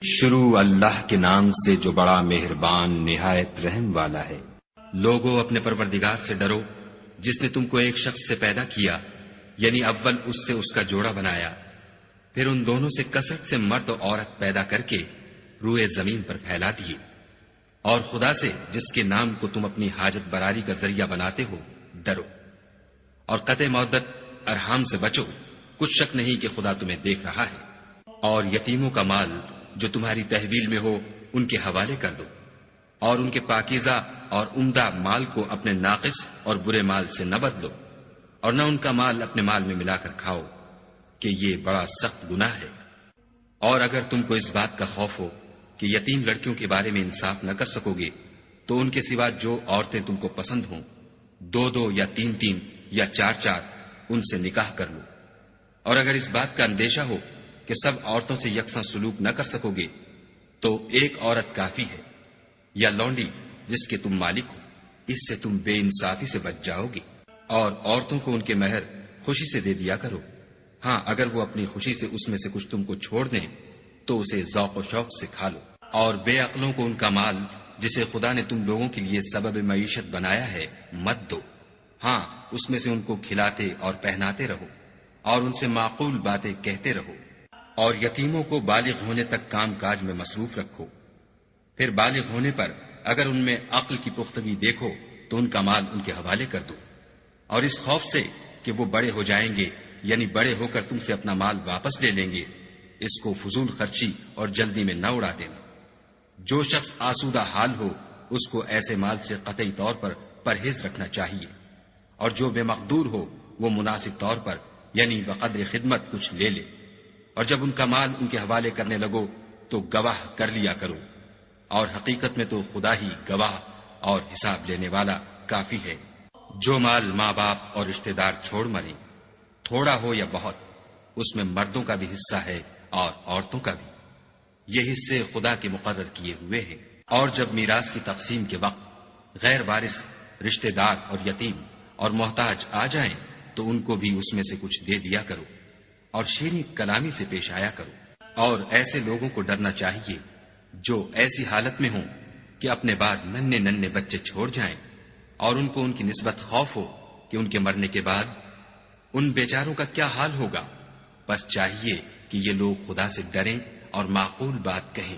شروع اللہ کے نام سے جو بڑا مہربان نہایت رحم والا ہے۔ لوگوں اپنے پروردگار سے ڈرو جس نے تم کو ایک شخص سے پیدا کیا، یعنی اول اس سے اس کا جوڑا بنایا، پھر ان دونوں سے کثرت سے مرد و عورت پیدا کر کے روئے زمین پر پھیلا دیے، اور خدا سے جس کے نام کو تم اپنی حاجت براری کا ذریعہ بناتے ہو ڈرو، اور قطع مودت ارحام سے بچو، کچھ شک نہیں کہ خدا تمہیں دیکھ رہا ہے۔ اور یتیموں کا مال جو تمہاری تحویل میں ہو ان کے حوالے کر دو، اور ان کے پاکیزہ اور عمدہ مال کو اپنے ناقص اور برے مال سے نہ بدلو، اور نہ ان کا مال اپنے مال میں ملا کر کھاؤ کہ یہ بڑا سخت گناہ ہے۔ اور اگر تم کو اس بات کا خوف ہو کہ یتیم لڑکیوں کے بارے میں انصاف نہ کر سکو گے تو ان کے سوا جو عورتیں تم کو پسند ہوں، 2 یا 3 یا 4 ان سے نکاح کر لو۔ اور اگر اس بات کا اندیشہ ہو کہ سب عورتوں سے یکساں سلوک نہ کر سکو گے تو ایک عورت کافی ہے، یا لونڈی جس کے تم مالک ہو، اس سے تم بے انصافی سے بچ جاؤ گے۔ اور عورتوں کو ان کے مہر خوشی سے دے دیا کرو، ہاں اگر وہ اپنی خوشی سے اس میں سے کچھ تم کو چھوڑ دیں تو اسے ذوق و شوق سے کھا لو۔ اور بے عقلوں کو ان کا مال جسے خدا نے تم لوگوں کے لیے سبب معیشت بنایا ہے مت دو، ہاں اس میں سے ان کو کھلاتے اور پہناتے رہو، اور ان سے معقول باتیں کہتے رہو۔ اور یتیموں کو بالغ ہونے تک کام کاج میں مصروف رکھو، پھر بالغ ہونے پر اگر ان میں عقل کی پختگی دیکھو تو ان کا مال ان کے حوالے کر دو، اور اس خوف سے کہ وہ بڑے ہو جائیں گے، یعنی بڑے ہو کر تم سے اپنا مال واپس لے لیں گے، اس کو فضول خرچی اور جلدی میں نہ اڑا دینا۔ جو شخص آسودہ حال ہو اس کو ایسے مال سے قطعی طور پر پرہیز رکھنا چاہیے، اور جو بے مقدور ہو وہ مناسب طور پر یعنی بقدر خدمت کچھ لے لے، اور جب ان کا مال ان کے حوالے کرنے لگو تو گواہ کر لیا کرو، اور حقیقت میں تو خدا ہی گواہ اور حساب لینے والا کافی ہے۔ جو مال ماں باپ اور رشتہ دار چھوڑ مریں، تھوڑا ہو یا بہت، اس میں مردوں کا بھی حصہ ہے اور عورتوں کا بھی، یہ حصے خدا کے مقرر کیے ہوئے ہیں۔ اور جب میراث کی تقسیم کے وقت غیر وارث رشتہ دار اور یتیم اور محتاج آ جائیں تو ان کو بھی اس میں سے کچھ دے دیا کرو، اور شیریں کلامی سے پیش آیا کرو۔ اور ایسے لوگوں کو ڈرنا چاہیے جو ایسی حالت میں ہوں کہ اپنے بعد ننھے بچے چھوڑ جائیں، اور ان کو ان کی نسبت خوف ہو کہ ان کے مرنے کے بعد ان بیچاروں کا کیا حال ہوگا۔ بس چاہیے کہ یہ لوگ خدا سے ڈریں اور معقول بات کہیں۔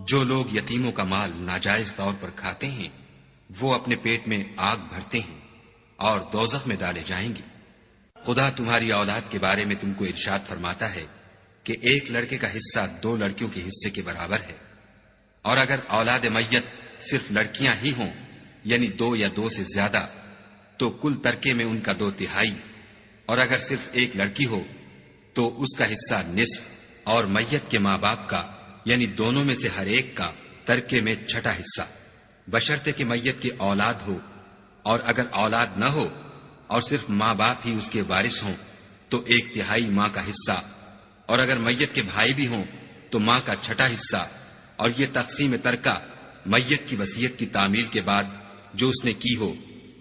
جو لوگ یتیموں کا مال ناجائز طور پر کھاتے ہیں وہ اپنے پیٹ میں آگ بھرتے ہیں اور دوزخ میں ڈالے جائیں گے۔ خدا تمہاری اولاد کے بارے میں تم کو ارشاد فرماتا ہے کہ ایک لڑکے کا حصہ 2 لڑکیوں کے حصے کے برابر ہے، اور اگر اولاد میت صرف لڑکیاں ہی ہوں یعنی 2 یا 2 سے زیادہ تو کل ترکے میں ان کا 2/3، اور اگر صرف ایک لڑکی ہو تو اس کا حصہ نصف، اور میت کے ماں باپ کا یعنی دونوں میں سے ہر ایک کا ترکے میں 6 حصہ، بشرطے کہ میت کی اولاد ہو، اور اگر اولاد نہ ہو اور صرف ماں باپ ہی اس کے وارث ہوں تو 1/3 ماں کا حصہ، اور اگر میت کے بھائی بھی ہوں تو ماں کا 6 حصہ۔ اور یہ تقسیم ترکہ میت کی وصیت کی تعمیل کے بعد جو اس نے کی ہو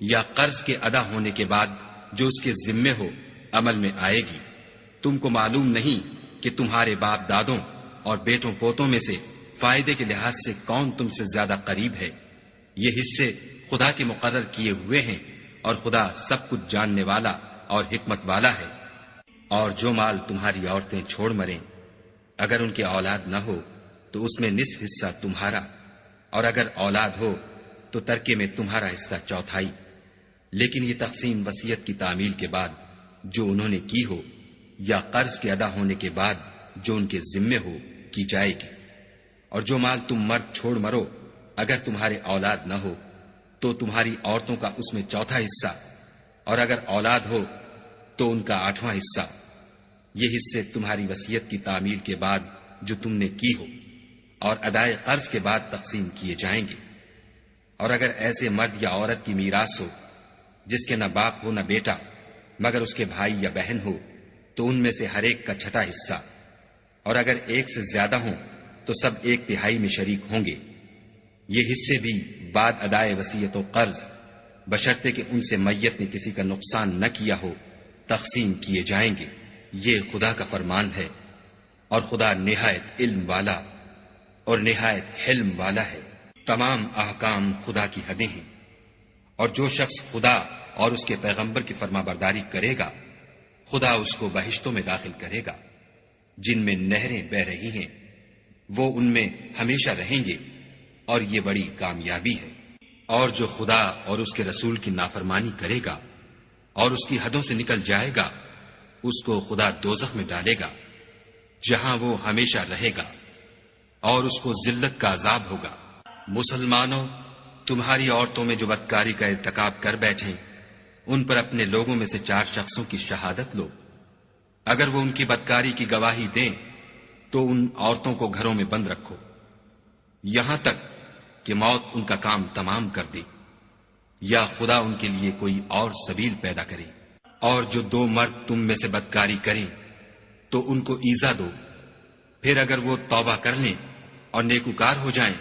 یا قرض کے ادا ہونے کے بعد جو اس کے ذمے ہو عمل میں آئے گی۔ تم کو معلوم نہیں کہ تمہارے باپ دادوں اور بیٹوں پوتوں میں سے فائدے کے لحاظ سے کون تم سے زیادہ قریب ہے۔ یہ حصے خدا کے مقرر کیے ہوئے ہیں، اور خدا سب کچھ جاننے والا اور حکمت والا ہے۔ اور جو مال تمہاری عورتیں چھوڑ مریں، اگر ان کے اولاد نہ ہو تو اس میں نصف حصہ تمہارا، اور اگر اولاد ہو تو ترکے میں تمہارا حصہ 1/4، لیکن یہ تقسیم وصیت کی تعمیل کے بعد جو انہوں نے کی ہو یا قرض کے ادا ہونے کے بعد جو ان کے ذمے ہو کی جائے گی۔ اور جو مال تم مرد چھوڑ مرو، اگر تمہارے اولاد نہ ہو تو تمہاری عورتوں کا اس میں 1/4 حصہ، اور اگر اولاد ہو تو ان کا 8واں حصہ۔ یہ حصے تمہاری وصیت کی تعمیل کے بعد جو تم نے کی ہو اور ادائے قرض کے بعد تقسیم کیے جائیں گے۔ اور اگر ایسے مرد یا عورت کی میراث ہو جس کے نہ باپ ہو نہ بیٹا مگر اس کے بھائی یا بہن ہو تو ان میں سے ہر ایک کا 6 حصہ، اور اگر ایک سے زیادہ ہوں تو سب 1/3 میں شریک ہوں گے۔ یہ حصے بھی بعد ادائے وصیت و قرض بشرطے کہ ان سے میت نے کسی کا نقصان نہ کیا ہو تقسیم کیے جائیں گے۔ یہ خدا کا فرمان ہے، اور خدا نہایت علم والا اور نہایت حلم والا ہے۔ تمام احکام خدا کی حدیں ہیں، اور جو شخص خدا اور اس کے پیغمبر کی فرما برداری کرے گا خدا اس کو بہشتوں میں داخل کرے گا جن میں نہریں بہ رہی ہیں، وہ ان میں ہمیشہ رہیں گے، اور یہ بڑی کامیابی ہے۔ اور جو خدا اور اس کے رسول کی نافرمانی کرے گا اور اس کی حدوں سے نکل جائے گا اس کو خدا دوزخ میں ڈالے گا جہاں وہ ہمیشہ رہے گا، اور اس کو ذلت کا عذاب ہوگا۔ مسلمانوں، تمہاری عورتوں میں جو بدکاری کا ارتکاب کر بیٹھیں ان پر اپنے لوگوں میں سے 4 شخصوں کی شہادت لو۔ اگر وہ ان کی بدکاری کی گواہی دیں تو ان عورتوں کو گھروں میں بند رکھو یہاں تک کہ موت ان کا کام تمام کر دے، یا خدا ان کے لیے کوئی اور سبیل پیدا کرے۔ اور جو 2 مرد تم میں سے بدکاری کریں تو ان کو ایذا دو، پھر اگر وہ توبہ کر لیں اور نیکوکار ہو جائیں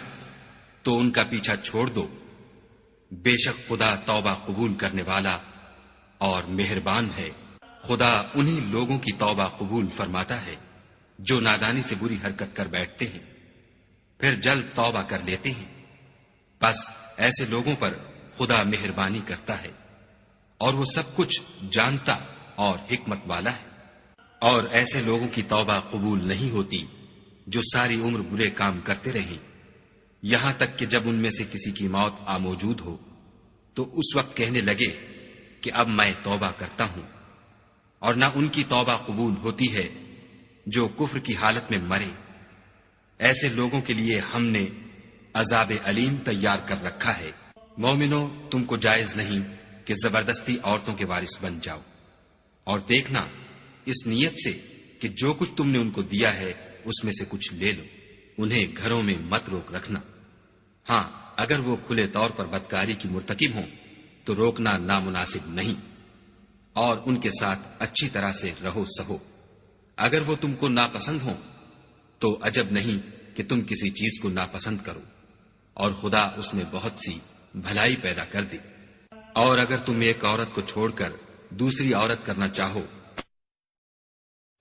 تو ان کا پیچھا چھوڑ دو۔ بے شک خدا توبہ قبول کرنے والا اور مہربان ہے۔ خدا انہی لوگوں کی توبہ قبول فرماتا ہے جو نادانی سے بری حرکت کر بیٹھتے ہیں پھر جلد توبہ کر لیتے ہیں، بس ایسے لوگوں پر خدا مہربانی کرتا ہے، اور وہ سب کچھ جانتا اور حکمت والا ہے۔ اور ایسے لوگوں کی توبہ قبول نہیں ہوتی جو ساری عمر برے کام کرتے رہیں، یہاں تک کہ جب ان میں سے کسی کی موت موجود ہو تو اس وقت کہنے لگے کہ اب میں توبہ کرتا ہوں۔ اور نہ ان کی توبہ قبول ہوتی ہے جو کفر کی حالت میں مرے۔ ایسے لوگوں کے لیے ہم نے عذاب علیم تیار کر رکھا ہے۔ مومنو، تم کو جائز نہیں کہ زبردستی عورتوں کے وارث بن جاؤ، اور دیکھنا اس نیت سے کہ جو کچھ تم نے ان کو دیا ہے اس میں سے کچھ لے لو، انہیں گھروں میں مت روک رکھنا۔ ہاں، اگر وہ کھلے طور پر بدکاری کی مرتکب ہوں تو روکنا نامناسب نہیں، اور ان کے ساتھ اچھی طرح سے رہو سہو۔ اگر وہ تم کو ناپسند ہوں تو عجب نہیں کہ تم کسی چیز کو ناپسند کرو، اور خدا اس میں بہت سی بھلائی پیدا کر دے۔ اور اگر تم ایک عورت کو چھوڑ کر دوسری عورت کرنا چاہو،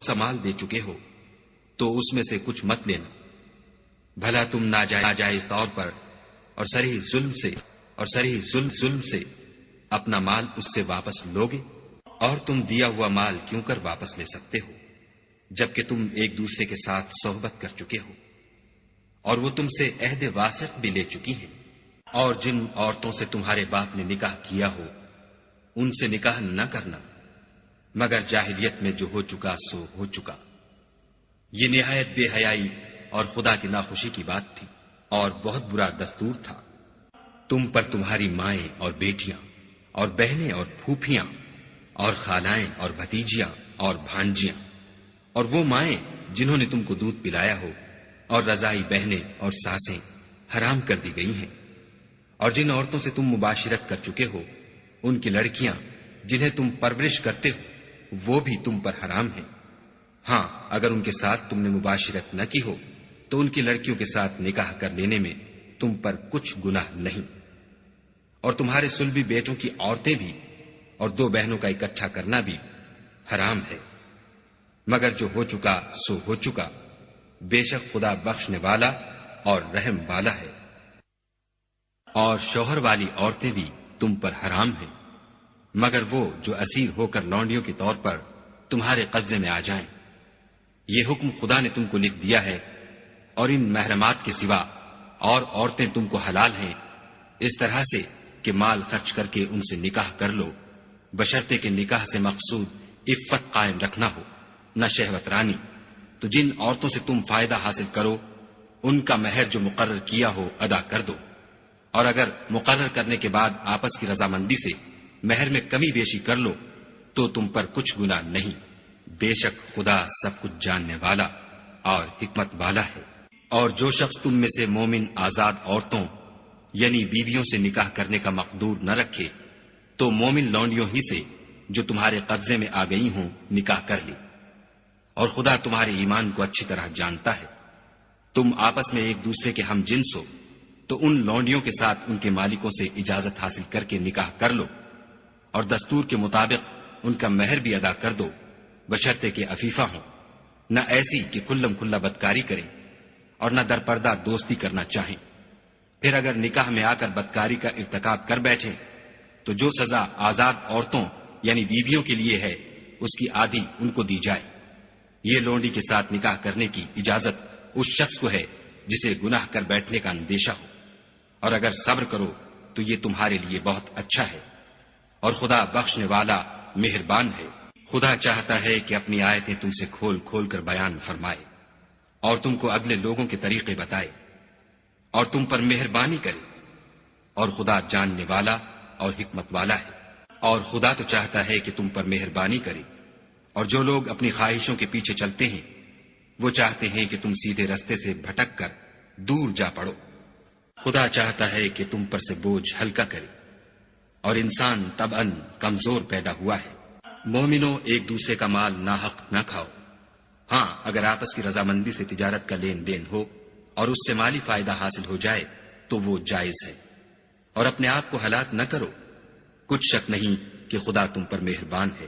سمال دے چکے ہو تو اس میں سے کچھ مت لینا، بھلا تم ناجائز طور پر اور صریح ظلم سے اپنا مال اس سے واپس لوگے؟ اور تم دیا ہوا مال کیوں کر واپس لے سکتے ہو جبکہ تم ایک دوسرے کے ساتھ صحبت کر چکے ہو، اور وہ تم سے عہد واسق بھی لے چکی ہیں۔ اور جن عورتوں سے تمہارے باپ نے نکاح کیا ہو ان سے نکاح نہ کرنا مگر جاہلیت میں جو ہو چکا سو ہو چکا۔ یہ نہایت بے حیائی اور خدا کی ناخوشی کی بات تھی، اور بہت برا دستور تھا۔ تم پر تمہاری مائیں اور بیٹیاں اور بہنیں اور پھوپھیاں اور خالائیں اور بھتیجیاں اور بھانجیاں، اور وہ مائیں جنہوں نے تم کو دودھ پلایا ہو، اور رضائی بہنیں اور ساسیں حرام کر دی گئی ہیں۔ اور جن عورتوں سے تم مباشرت کر چکے ہو ان کی لڑکیاں جنہیں تم پرورش کرتے ہو وہ بھی تم پر حرام ہیں۔ ہاں، اگر ان کے ساتھ تم نے مباشرت نہ کی ہو تو ان کی لڑکیوں کے ساتھ نکاح کر لینے میں تم پر کچھ گناہ نہیں۔ اور تمہارے صلبی بیٹوں کی عورتیں بھی اور 2 بہنوں کا اکٹھا کرنا بھی حرام ہے، مگر جو ہو چکا سو ہو چکا، بے شک خدا بخشنے والا اور رحم والا ہے۔ اور شوہر والی عورتیں بھی تم پر حرام ہیں مگر وہ جو اسیر ہو کر لونڈیوں کے طور پر تمہارے قبضے میں آ جائیں۔ یہ حکم خدا نے تم کو لکھ دیا ہے، اور ان محرمات کے سوا اور عورتیں تم کو حلال ہیں، اس طرح سے کہ مال خرچ کر کے ان سے نکاح کر لو، بشرطے کہ نکاح سے مقصود عفت قائم رکھنا ہو، نہ شہوت رانی۔ تو جن عورتوں سے تم فائدہ حاصل کرو ان کا مہر جو مقرر کیا ہو ادا کر دو، اور اگر مقرر کرنے کے بعد آپس کی رضامندی سے مہر میں کمی بیشی کر لو تو تم پر کچھ گناہ نہیں، بے شک خدا سب کچھ جاننے والا اور حکمت والا ہے۔ اور جو شخص تم میں سے مومن آزاد عورتوں یعنی بیویوں سے نکاح کرنے کا مقدور نہ رکھے تو مومن لونڈیوں ہی سے جو تمہارے قبضے میں آ گئی ہوں نکاح کر لی، اور خدا تمہارے ایمان کو اچھی طرح جانتا ہے۔ تم آپس میں ایک دوسرے کے ہم جنس ہو تو ان لونڈیوں کے ساتھ ان کے مالکوں سے اجازت حاصل کر کے نکاح کر لو، اور دستور کے مطابق ان کا مہر بھی ادا کر دو، بشرطے کہ عفیفہ ہوں، نہ ایسی کہ کھلم کھلا بدکاری کریں، اور نہ درپردہ دوستی کرنا چاہیں۔ پھر اگر نکاح میں آ کر بدکاری کا ارتکاب کر بیٹھیں تو جو سزا آزاد عورتوں یعنی بیویوں کے لیے ہے اس کی آدھی ان کو دی جائے۔ یہ لونڈی کے ساتھ نکاح کرنے کی اجازت اس شخص کو ہے جسے گناہ کر بیٹھنے کا اندیشہ ہو، اور اگر صبر کرو تو یہ تمہارے لیے بہت اچھا ہے، اور خدا بخشنے والا مہربان ہے۔ خدا چاہتا ہے کہ اپنی آیتیں تم سے کھول کھول کر بیان فرمائے اور تم کو اگلے لوگوں کے طریقے بتائے اور تم پر مہربانی کرے، اور خدا جاننے والا اور حکمت والا ہے۔ اور خدا تو چاہتا ہے کہ تم پر مہربانی کرے، اور جو لوگ اپنی خواہشوں کے پیچھے چلتے ہیں وہ چاہتے ہیں کہ تم سیدھے رستے سے بھٹک کر دور جا پڑو۔ خدا چاہتا ہے کہ تم پر سے بوجھ ہلکا کرے، اور انسان طبعاً کمزور پیدا ہوا ہے۔ مومنوں، ایک دوسرے کا مال ناحق نہ کھاؤ۔ ہاں، اگر آپس کی رضامندی سے تجارت کا لین دین ہو اور اس سے مالی فائدہ حاصل ہو جائے تو وہ جائز ہے، اور اپنے آپ کو ہلاک نہ کرو۔ کچھ شک نہیں کہ خدا تم پر مہربان ہے،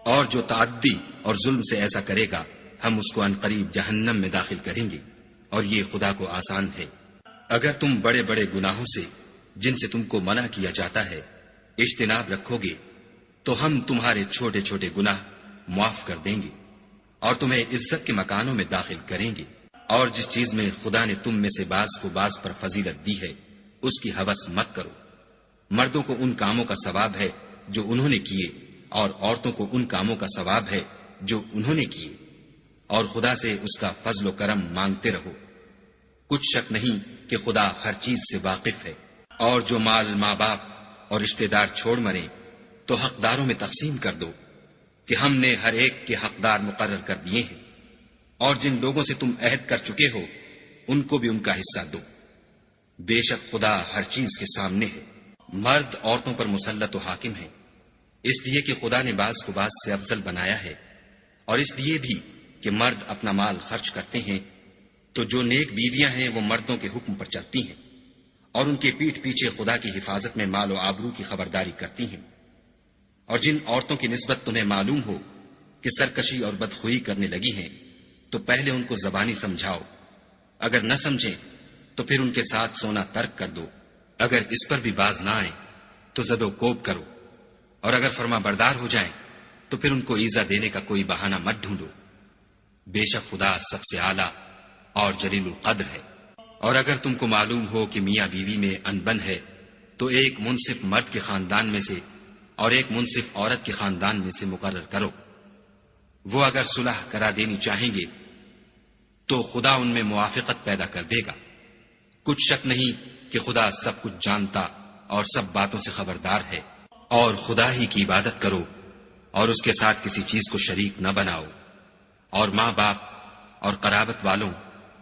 اور جو تعدی اور ظلم سے ایسا کرے گا ہم اس کو عنقریب جہنم میں داخل کریں گے، اور یہ خدا کو آسان ہے۔ اگر تم بڑے بڑے گناہوں سے جن سے تم کو منع کیا جاتا ہے اجتناب رکھو گے تو ہم تمہارے چھوٹے چھوٹے گناہ معاف کر دیں گے اور تمہیں عزت کے مکانوں میں داخل کریں گے۔ اور جس چیز میں خدا نے تم میں سے بعض کو بعض پر فضیلت دی ہے اس کی ہوس مت کرو۔ مردوں کو ان کاموں کا ثواب ہے جو انہوں نے کیے، اور عورتوں کو ان کاموں کا ثواب ہے جو انہوں نے کیے، اور خدا سے اس کا فضل و کرم مانگتے رہو۔ کچھ شک نہیں کہ خدا ہر چیز سے واقف ہے۔ اور جو مال ماں باپ اور رشتہ دار چھوڑ مریں تو حقداروں میں تقسیم کر دو کہ ہم نے ہر ایک کے حقدار مقرر کر دیے ہیں، اور جن لوگوں سے تم عہد کر چکے ہو ان کو بھی ان کا حصہ دو۔ بے شک خدا ہر چیز کے سامنے ہے۔ مرد عورتوں پر مسلط و حاکم ہے، اس لیے کہ خدا نے بعض کو بعض سے افضل بنایا ہے، اور اس لیے بھی کہ مرد اپنا مال خرچ کرتے ہیں تو جو نیک بیویاں ہیں وہ مردوں کے حکم پر چلتی ہیں اور ان کے پیٹھ پیچھے خدا کی حفاظت میں مال و آبرو کی خبرداری کرتی ہیں۔ اور جن عورتوں کی نسبت تمہیں معلوم ہو کہ سرکشی اور بدخوئی کرنے لگی ہیں تو پہلے ان کو زبانی سمجھاؤ، اگر نہ سمجھیں تو پھر ان کے ساتھ سونا ترک کر دو۔ اگر اس پر بھی باز نہ آئیں تو زد و کوب کرو، اور اگر فرما بردار ہو جائیں تو پھر ان کو ایذا دینے کا کوئی بہانہ مت ڈھونڈو۔ بے شک خدا سب سے اعلیٰ اور جلیل القدر ہے۔ اور اگر تم کو معلوم ہو کہ میاں بیوی میں انبن ہے تو ایک منصف مرد کے خاندان میں سے اور ایک منصف عورت کے خاندان میں سے مقرر کرو۔ وہ اگر صلح کرا دینی چاہیں گے تو خدا ان میں موافقت پیدا کر دے گا۔ کچھ شک نہیں کہ خدا سب کچھ جانتا اور سب باتوں سے خبردار ہے۔ اور خدا ہی کی عبادت کرو اور اس کے ساتھ کسی چیز کو شریک نہ بناؤ، اور ماں باپ اور قرابت والوں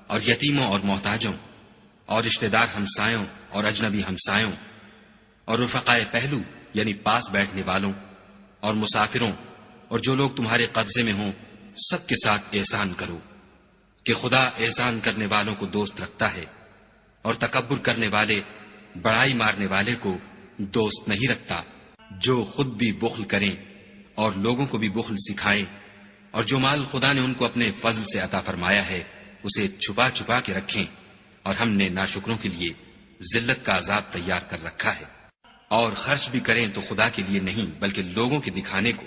اور یتیموں اور محتاجوں اور رشتہ دار ہمسایوں اور اجنبی ہمسایوں اور رفقائے پہلو یعنی پاس بیٹھنے والوں اور مسافروں اور جو لوگ تمہارے قبضے میں ہوں سب کے ساتھ احسان کرو، کہ خدا احسان کرنے والوں کو دوست رکھتا ہے اور تکبر کرنے والے بڑائی مارنے والے کو دوست نہیں رکھتا۔ جو خود بھی بخل کریں اور لوگوں کو بھی بخل سکھائیں، اور جو مال خدا نے ان کو اپنے فضل سے عطا فرمایا ہے اسے چھپا چھپا کے رکھیں، اور ہم نے ناشکروں کے لیے ذلت کا عذاب تیار کر رکھا ہے۔ اور خرچ بھی کریں تو خدا کے لیے نہیں بلکہ لوگوں کے دکھانے کو،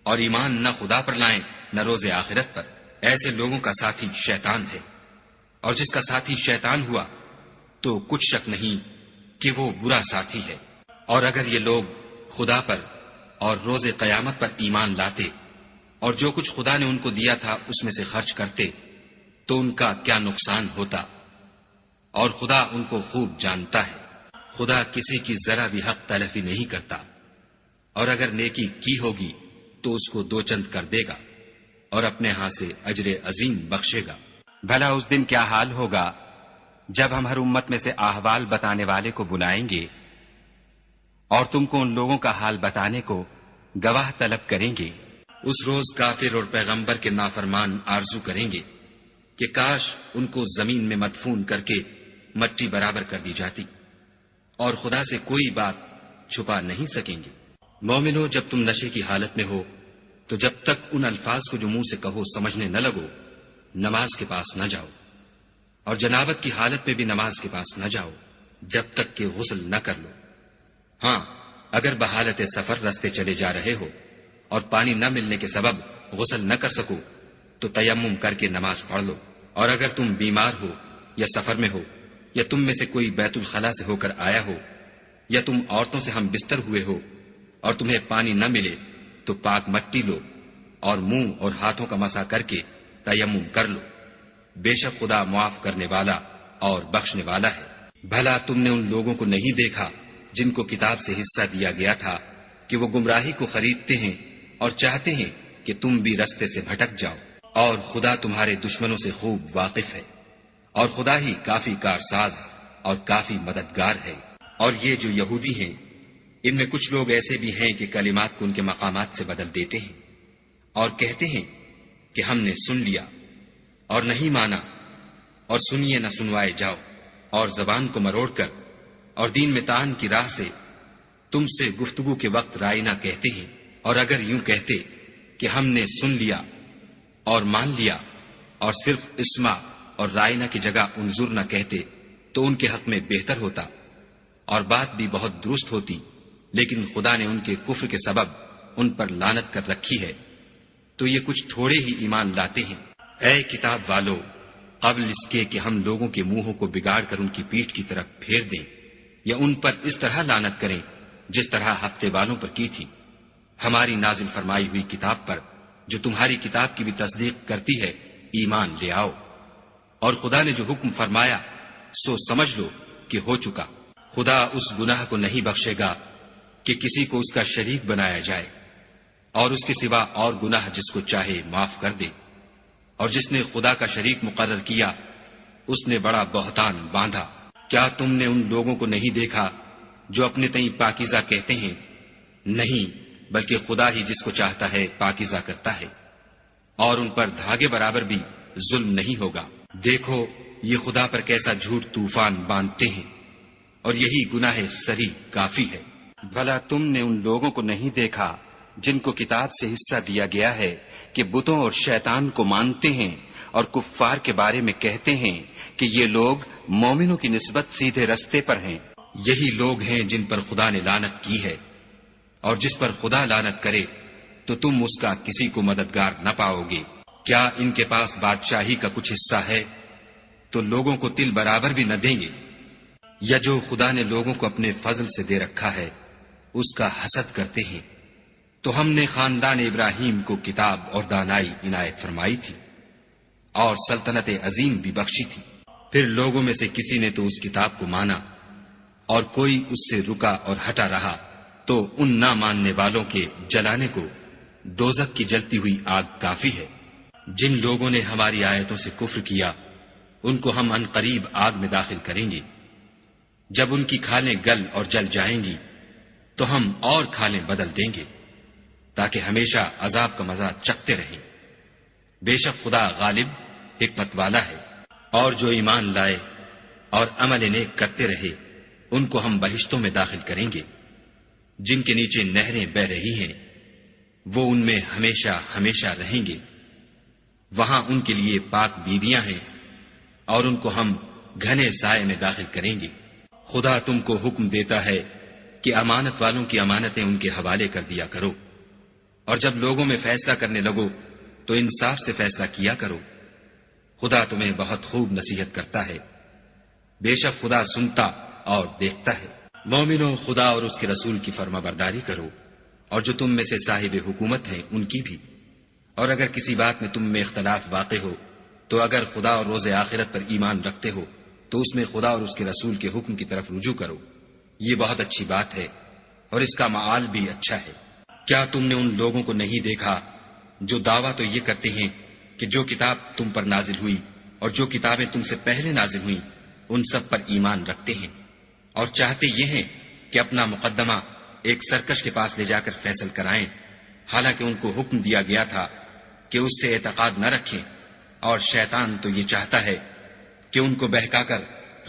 اور ایمان نہ خدا پر لائیں نہ روز آخرت پر۔ ایسے لوگوں کا ساتھی شیطان ہے، اور جس کا ساتھی شیطان ہوا تو کچھ شک نہیں کہ وہ برا ساتھی ہے۔ اور اگر یہ لوگ خدا پر اور روز قیامت پر ایمان لاتے اور جو کچھ خدا نے ان کو دیا تھا اس میں سے خرچ کرتے تو ان کا کیا نقصان ہوتا، اور خدا ان کو خوب جانتا ہے۔ خدا کسی کی ذرا بھی حق تلفی نہیں کرتا، اور اگر نیکی کی ہوگی تو اس کو دو چند کر دے گا اور اپنے ہاں سے اجر عظیم بخشے گا۔ بھلا اس دن کیا حال ہوگا جب ہم ہر امت میں سے احوال بتانے والے کو بلائیں گے اور تم کو ان لوگوں کا حال بتانے کو گواہ طلب کریں گے۔ اس روز کافر اور پیغمبر کے نافرمان آرزو کریں گے کہ کاش ان کو زمین میں مدفون کر کے مٹی برابر کر دی جاتی، اور خدا سے کوئی بات چھپا نہیں سکیں گے۔ مومنو، جب تم نشے کی حالت میں ہو تو جب تک ان الفاظ کو جو منہ سے کہو سمجھنے نہ لگو نماز کے پاس نہ جاؤ، اور جنابت کی حالت میں بھی نماز کے پاس نہ جاؤ جب تک کہ غسل نہ کر لو۔ ہاں، اگر بحالت سفر رستے چلے جا رہے ہو اور پانی نہ ملنے کے سبب غسل نہ کر سکو تو تیمم کر کے نماز پڑھ لو۔ اور اگر تم بیمار ہو یا سفر میں ہو یا تم میں سے کوئی بیت الخلا سے ہو کر آیا ہو یا تم عورتوں سے ہم بستر ہوئے ہو اور تمہیں پانی نہ ملے تو پاک مٹی لو اور منہ اور ہاتھوں کا مسح کر کے تیمم کر لو۔ بے شک خدا معاف کرنے والا اور بخشنے والا ہے۔ بھلا تم نے ان لوگوں کو نہیں دیکھا جن کو کتاب سے حصہ دیا گیا تھا کہ وہ گمراہی کو خریدتے ہیں اور چاہتے ہیں کہ تم بھی رستے سے بھٹک جاؤ، اور خدا تمہارے دشمنوں سے خوب واقف ہے، اور خدا ہی کافی کارساز اور کافی مددگار ہے۔ اور یہ جو یہودی ہیں، ان میں کچھ لوگ ایسے بھی ہیں کہ کلمات کو ان کے مقامات سے بدل دیتے ہیں اور کہتے ہیں کہ ہم نے سن لیا اور نہیں مانا، اور سنیے نہ سنوائے جاؤ، اور زبان کو مروڑ کر اور دین میں طعن کی راہ سے تم سے گفتگو کے وقت رائنا کہتے ہیں۔ اور اگر یوں کہتے کہ ہم نے سن لیا اور مان لیا اور صرف اسما اور رائنا کی جگہ انظر نہ کہتے تو ان کے حق میں بہتر ہوتا اور بات بھی بہت درست ہوتی، لیکن خدا نے ان کے کفر کے سبب ان پر لعنت کر رکھی ہے، تو یہ کچھ تھوڑے ہی ایمان لاتے ہیں۔ اے کتاب والو، قبل اس کے کہ ہم لوگوں کے منہوں کو بگاڑ کر ان کی پیٹھ کی طرف پھیر دیں یا ان پر اس طرح لعنت کریں جس طرح ہفتے والوں پر کی تھی، ہماری نازل فرمائی ہوئی کتاب پر جو تمہاری کتاب کی بھی تصدیق کرتی ہے ایمان لے آؤ۔ اور خدا نے جو حکم فرمایا سو سمجھ لو کہ ہو چکا۔ خدا اس گناہ کو نہیں بخشے گا کہ کسی کو اس کا شریک بنایا جائے، اور اس کے سوا اور گناہ جس کو چاہے معاف کر دے، اور جس نے خدا کا شریک مقرر کیا اس نے بڑا بہتان باندھا۔ کیا تم نے ان لوگوں کو نہیں دیکھا جو اپنے تئیں پاکیزہ کہتے ہیں؟ نہیں، بلکہ خدا ہی جس کو چاہتا ہے پاکیزہ کرتا ہے، اور ان پر دھاگے برابر بھی ظلم نہیں ہوگا۔ دیکھو یہ خدا پر کیسا جھوٹ طوفان باندھتے ہیں، اور یہی گناہ سری کافی ہے۔ بھلا تم نے ان لوگوں کو نہیں دیکھا جن کو کتاب سے حصہ دیا گیا ہے کہ بتوں اور شیطان کو مانتے ہیں اور کفار کے بارے میں کہتے ہیں کہ یہ لوگ مومنوں کی نسبت سیدھے رستے پر ہیں؟ یہی لوگ ہیں جن پر خدا نے لعنت کی ہے، اور جس پر خدا لعنت کرے تو تم اس کا کسی کو مددگار نہ پاؤ گے۔ کیا ان کے پاس بادشاہی کا کچھ حصہ ہے تو لوگوں کو تل برابر بھی نہ دیں گے؟ یا جو خدا نے لوگوں کو اپنے فضل سے دے رکھا ہے اس کا حسد کرتے ہیں؟ تو ہم نے خاندان ابراہیم کو کتاب اور دانائی عنایت فرمائی تھی اور سلطنت عظیم بھی بخشی تھی۔ پھر لوگوں میں سے کسی نے تو اس کتاب کو مانا اور کوئی اس سے رکا اور ہٹا رہا، تو ان نہ ماننے والوں کے جلانے کو دوزخ کی جلتی ہوئی آگ کافی ہے۔ جن لوگوں نے ہماری آیتوں سے کفر کیا ان کو ہم ان قریب آگ میں داخل کریں گے۔ جب ان کی کھالیں گل اور جل جائیں گی تو ہم اور کھالیں بدل دیں گے تاکہ ہمیشہ عذاب کا مزہ چکھتے رہیں۔ بے شک خدا غالب حکمت والا ہے۔ اور جو ایمان لائے اور عمل نیک کرتے رہے ان کو ہم بہشتوں میں داخل کریں گے جن کے نیچے نہریں بہ رہی ہیں، وہ ان میں ہمیشہ ہمیشہ رہیں گے۔ وہاں ان کے لیے پاک بیویاں ہیں اور ان کو ہم گھنے سائے میں داخل کریں گے۔ خدا تم کو حکم دیتا ہے کہ امانت والوں کی امانتیں ان کے حوالے کر دیا کرو، اور جب لوگوں میں فیصلہ کرنے لگو تو انصاف سے فیصلہ کیا کرو۔ خدا تمہیں بہت خوب نصیحت کرتا ہے، بے شک خدا سنتا اور دیکھتا ہے۔ مومنوں، خدا اور اس کے رسول کی فرما برداری کرو، اور جو تم میں سے صاحب حکومت ہیں ان کی بھی۔ اور اگر کسی بات میں تم میں اختلاف واقع ہو تو اگر خدا اور روز آخرت پر ایمان رکھتے ہو تو اس میں خدا اور اس کے رسول کے حکم کی طرف رجوع کرو، یہ بہت اچھی بات ہے اور اس کا معال بھی اچھا ہے۔ کیا تم نے ان لوگوں کو نہیں دیکھا جو دعویٰ تو یہ کرتے ہیں کہ جو کتاب تم پر نازل ہوئی اور جو کتابیں تم سے پہلے نازل ہوئیں ان سب پر ایمان رکھتے ہیں، اور چاہتے یہ ہیں کہ اپنا مقدمہ ایک سرکش کے پاس لے جا کر فیصل کرائیں، حالانکہ ان کو حکم دیا گیا تھا کہ اس سے اعتقاد نہ رکھیں، اور شیطان تو یہ چاہتا ہے کہ ان کو بہکا کر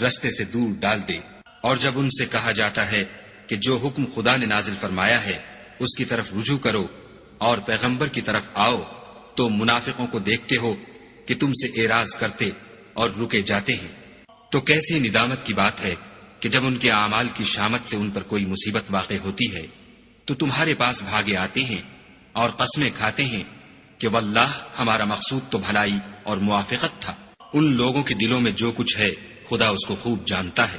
رستے سے دور ڈال دے۔ اور جب ان سے کہا جاتا ہے کہ جو حکم خدا نے نازل فرمایا ہے اس کی طرف رجوع کرو اور پیغمبر کی طرف آؤ، تو منافقوں کو دیکھتے ہو کہ تم سے اعراض کرتے اور رکے جاتے ہیں، تو کیسی ندامت کی بات ہے کہ جب ان کے اعمال کی شامت سے ان پر کوئی مصیبت واقع ہوتی ہے تو تمہارے پاس بھاگے آتے ہیں اور قسمیں کھاتے ہیں کہ واللہ ہمارا مقصود تو بھلائی اور موافقت تھا۔ ان لوگوں کے دلوں میں جو کچھ ہے خدا اس کو خوب جانتا ہے۔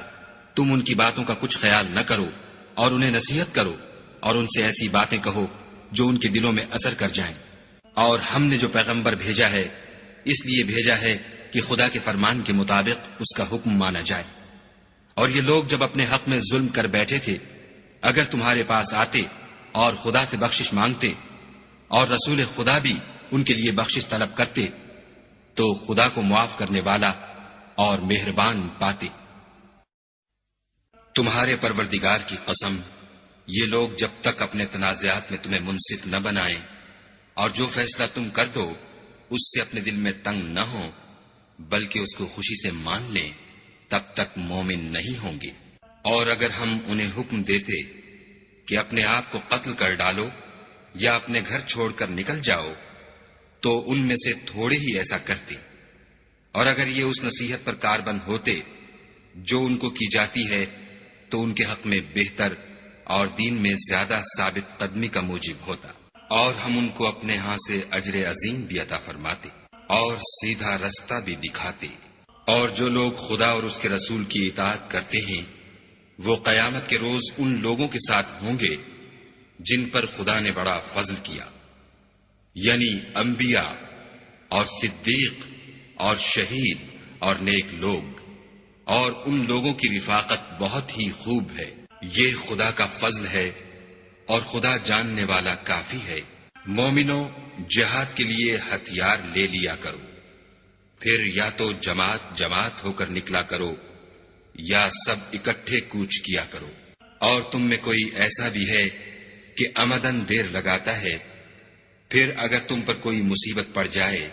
تم ان کی باتوں کا کچھ خیال نہ کرو اور انہیں نصیحت کرو اور ان سے ایسی باتیں کہو جو ان کے دلوں میں اثر کر جائیں۔ اور ہم نے جو پیغمبر بھیجا ہے اس لیے بھیجا ہے کہ خدا کے فرمان کے مطابق اس کا حکم مانا جائے۔ اور یہ لوگ جب اپنے حق میں ظلم کر بیٹھے تھے، اگر تمہارے پاس آتے اور خدا سے بخشش مانگتے اور رسول خدا بھی ان کے لیے بخشش طلب کرتے تو خدا کو معاف کرنے والا اور مہربان پاتے۔ تمہارے پروردگار کی قسم، یہ لوگ جب تک اپنے تنازعات میں تمہیں منصف نہ بنائیں اور جو فیصلہ تم کر دو اس سے اپنے دل میں تنگ نہ ہو بلکہ اس کو خوشی سے مان لیں، تب تک مومن نہیں ہوں گے۔ اور اگر ہم انہیں حکم دیتے کہ اپنے آپ کو قتل کر ڈالو یا اپنے گھر چھوڑ کر نکل جاؤ تو ان میں سے تھوڑے ہی ایسا کرتے، اور اگر یہ اس نصیحت پر کاربند ہوتے جو ان کو کی جاتی ہے تو ان کے حق میں بہتر اور دین میں زیادہ ثابت قدمی کا موجب ہوتا، اور ہم ان کو اپنے ہاں سے اجر عظیم بھی عطا فرماتے اور سیدھا رستہ بھی دکھاتے۔ اور جو لوگ خدا اور اس کے رسول کی اطاعت کرتے ہیں وہ قیامت کے روز ان لوگوں کے ساتھ ہوں گے جن پر خدا نے بڑا فضل کیا، یعنی انبیاء اور صدیق اور شہید اور نیک لوگ، اور ان لوگوں کی رفاقت بہت ہی خوب ہے۔ یہ خدا کا فضل ہے اور خدا جاننے والا کافی ہے۔ مومنوں، جہاد کے لیے ہتھیار لے لیا کرو، پھر یا تو جماعت جماعت ہو کر نکلا کرو یا سب اکٹھے کوچ کیا کرو۔ اور تم میں کوئی ایسا بھی ہے کہ عمدن دیر لگاتا ہے، پھر اگر تم پر کوئی مصیبت پڑ جائے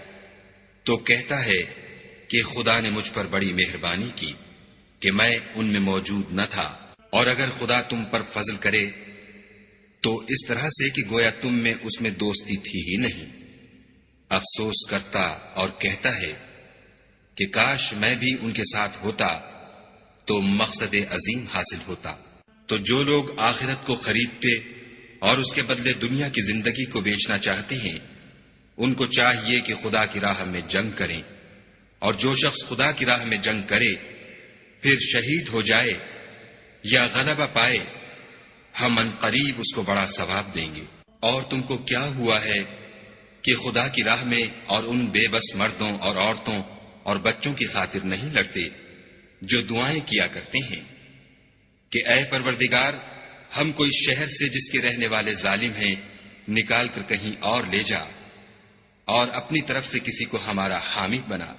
تو کہتا ہے کہ خدا نے مجھ پر بڑی مہربانی کی کہ میں ان میں موجود نہ تھا۔ اور اگر خدا تم پر فضل کرے تو اس طرح سے کہ گویا تم میں اس میں دوستی تھی ہی نہیں، افسوس کرتا اور کہتا ہے کہ کاش میں بھی ان کے ساتھ ہوتا تو مقصد عظیم حاصل ہوتا۔ تو جو لوگ آخرت کو خریدتے اور اس کے بدلے دنیا کی زندگی کو بیچنا چاہتے ہیں ان کو چاہیے کہ خدا کی راہ میں جنگ کریں، اور جو شخص خدا کی راہ میں جنگ کرے پھر شہید ہو جائے یا غلبہ پائے ہم ان قریب اس کو بڑا ثواب دیں گے۔ اور تم کو کیا ہوا ہے کہ خدا کی راہ میں اور ان بے بس مردوں اور عورتوں اور بچوں کی خاطر نہیں لڑتے جو دعائیں کیا کرتے ہیں کہ اے پروردگار، ہم کو اس شہر سے جس کے رہنے والے ظالم ہیں نکال کر کہیں اور لے جا، اور اپنی طرف سے کسی کو ہمارا حامی بنا،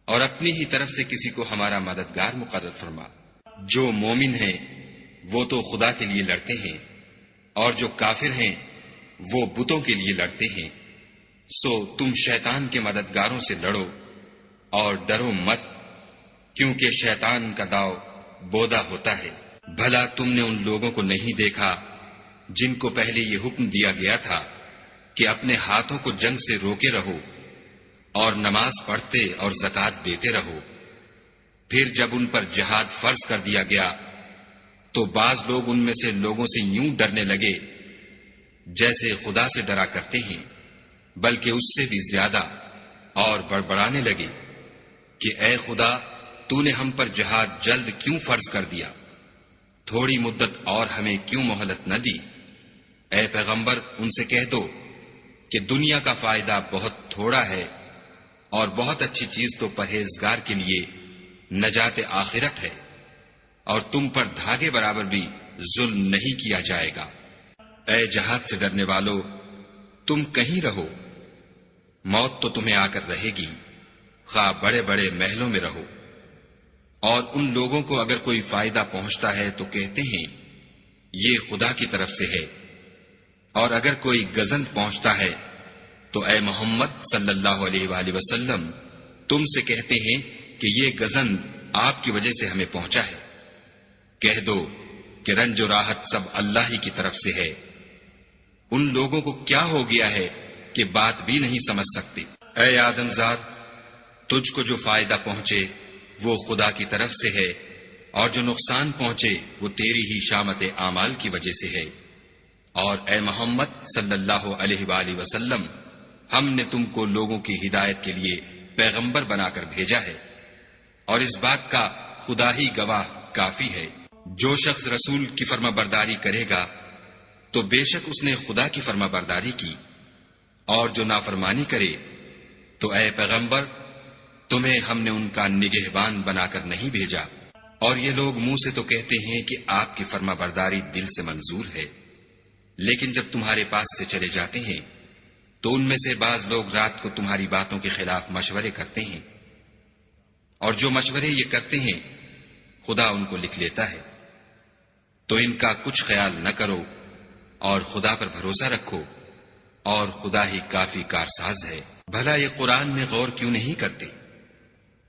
اور اپنی ہی طرف سے کسی کو ہمارا مددگار مقرر فرما۔ جو مومن ہیں وہ تو خدا کے لیے لڑتے ہیں، اور جو کافر ہیں وہ بتوں کے لیے لڑتے ہیں۔ سو تم شیطان کے مددگاروں سے لڑو اور ڈرو مت، کیونکہ شیطان کا داؤ بودا ہوتا ہے۔ بھلا تم نے ان لوگوں کو نہیں دیکھا جن کو پہلے یہ حکم دیا گیا تھا کہ اپنے ہاتھوں کو جنگ سے روکے رہو اور نماز پڑھتے اور زکوٰۃ دیتے رہو، پھر جب ان پر جہاد فرض کر دیا گیا تو بعض لوگ ان میں سے لوگوں سے یوں ڈرنے لگے جیسے خدا سے ڈرا کرتے ہیں، بلکہ اس سے بھی زیادہ، اور بڑبڑانے لگے کہ اے خدا، تو نے ہم پر جہاد جلد کیوں فرض کر دیا؟ تھوڑی مدت اور ہمیں کیوں مہلت نہ دی؟ اے پیغمبر، ان سے کہہ دو کہ دنیا کا فائدہ بہت تھوڑا ہے اور بہت اچھی چیز تو پرہیزگار کے لیے نجات آخرت ہے، اور تم پر دھاگے برابر بھی ظلم نہیں کیا جائے گا۔ اے جہاد سے ڈرنے والو، تم کہیں رہو، موت تو تمہیں آ کر رہے گی، خواہ بڑے بڑے محلوں میں رہو۔ اور ان لوگوں کو اگر کوئی فائدہ پہنچتا ہے تو کہتے ہیں یہ خدا کی طرف سے ہے، اور اگر کوئی گزند پہنچتا ہے تو اے محمد صلی اللہ علیہ وآلہ وسلم تم سے کہتے ہیں کہ یہ گزند آپ کی وجہ سے ہمیں پہنچا ہے۔ کہہ دو کہ رنج و راحت سب اللہ ہی کی طرف سے ہے۔ ان لوگوں کو کیا ہو گیا ہے کہ بات بھی نہیں سمجھ سکتے۔ اے آدم ذات، تجھ کو جو فائدہ پہنچے وہ خدا کی طرف سے ہے، اور جو نقصان پہنچے وہ تیری ہی شامت اعمال کی وجہ سے ہے۔ اور اے محمد صلی اللہ علیہ وآلہ وسلم، ہم نے تم کو لوگوں کی ہدایت کے لیے پیغمبر بنا کر بھیجا ہے، اور اس بات کا خدا ہی گواہ کافی ہے۔ جو شخص رسول کی فرما برداری کرے گا تو بے شک اس نے خدا کی فرما برداری کی، اور جو نافرمانی کرے تو اے پیغمبر تمہیں ہم نے ان کا نگہبان بنا کر نہیں بھیجا۔ اور یہ لوگ منہ سے تو کہتے ہیں کہ آپ کی فرما برداری دل سے منظور ہے، لیکن جب تمہارے پاس سے چلے جاتے ہیں تو ان میں سے بعض لوگ رات کو تمہاری باتوں کے خلاف مشورے کرتے ہیں، اور جو مشورے یہ کرتے ہیں خدا ان کو لکھ لیتا ہے۔ تو ان کا کچھ خیال نہ کرو اور خدا پر بھروسہ رکھو، اور خدا ہی کافی کارساز ہے۔ بھلا یہ قرآن میں غور کیوں نہیں کرتے؟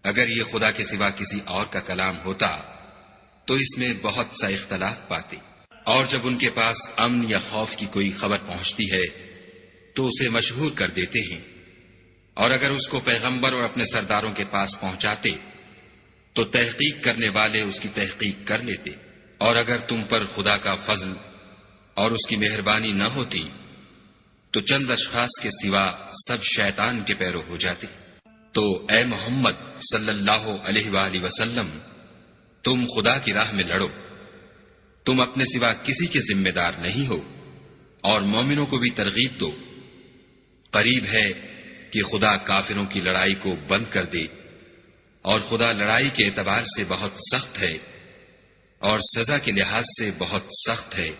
اگر یہ خدا کے سوا کسی اور کا کلام ہوتا تو اس میں بہت سا اختلاف پاتے۔ اور جب ان کے پاس امن یا خوف کی کوئی خبر پہنچتی ہے تو اسے مشہور کر دیتے ہیں، اور اگر اس کو پیغمبر اور اپنے سرداروں کے پاس پہنچاتے تو تحقیق کرنے والے اس کی تحقیق کر لیتے۔ اور اگر تم پر خدا کا فضل اور اس کی مہربانی نہ ہوتی تو چند اشخاص کے سوا سب شیطان کے پیرو ہو جاتے۔ تو اے محمد صلی اللہ علیہ وآلہ وسلم، تم خدا کی راہ میں لڑو، تم اپنے سوا کسی کے ذمہ دار نہیں ہو، اور مومنوں کو بھی ترغیب دو۔ قریب ہے کہ خدا کافروں کی لڑائی کو بند کر دے، اور خدا لڑائی کے اعتبار سے بہت سخت ہے اور سزا کے لحاظ سے بہت سخت ہے۔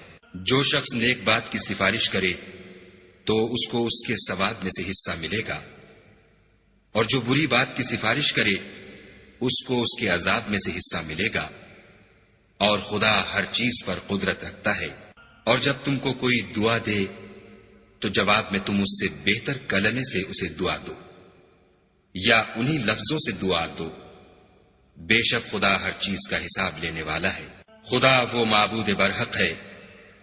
جو شخص نیک بات کی سفارش کرے تو اس کو اس کے ثواب میں سے حصہ ملے گا، اور جو بری بات کی سفارش کرے اس کو اس کے عذاب میں سے حصہ ملے گا، اور خدا ہر چیز پر قدرت رکھتا ہے۔ اور جب تم کو کوئی دعا دے تو جواب میں تم اس سے بہتر کلمے سے اسے دعا دو، یا انہی لفظوں سے دعا دو، بے شک خدا ہر چیز کا حساب لینے والا ہے۔ خدا وہ معبود برحق ہے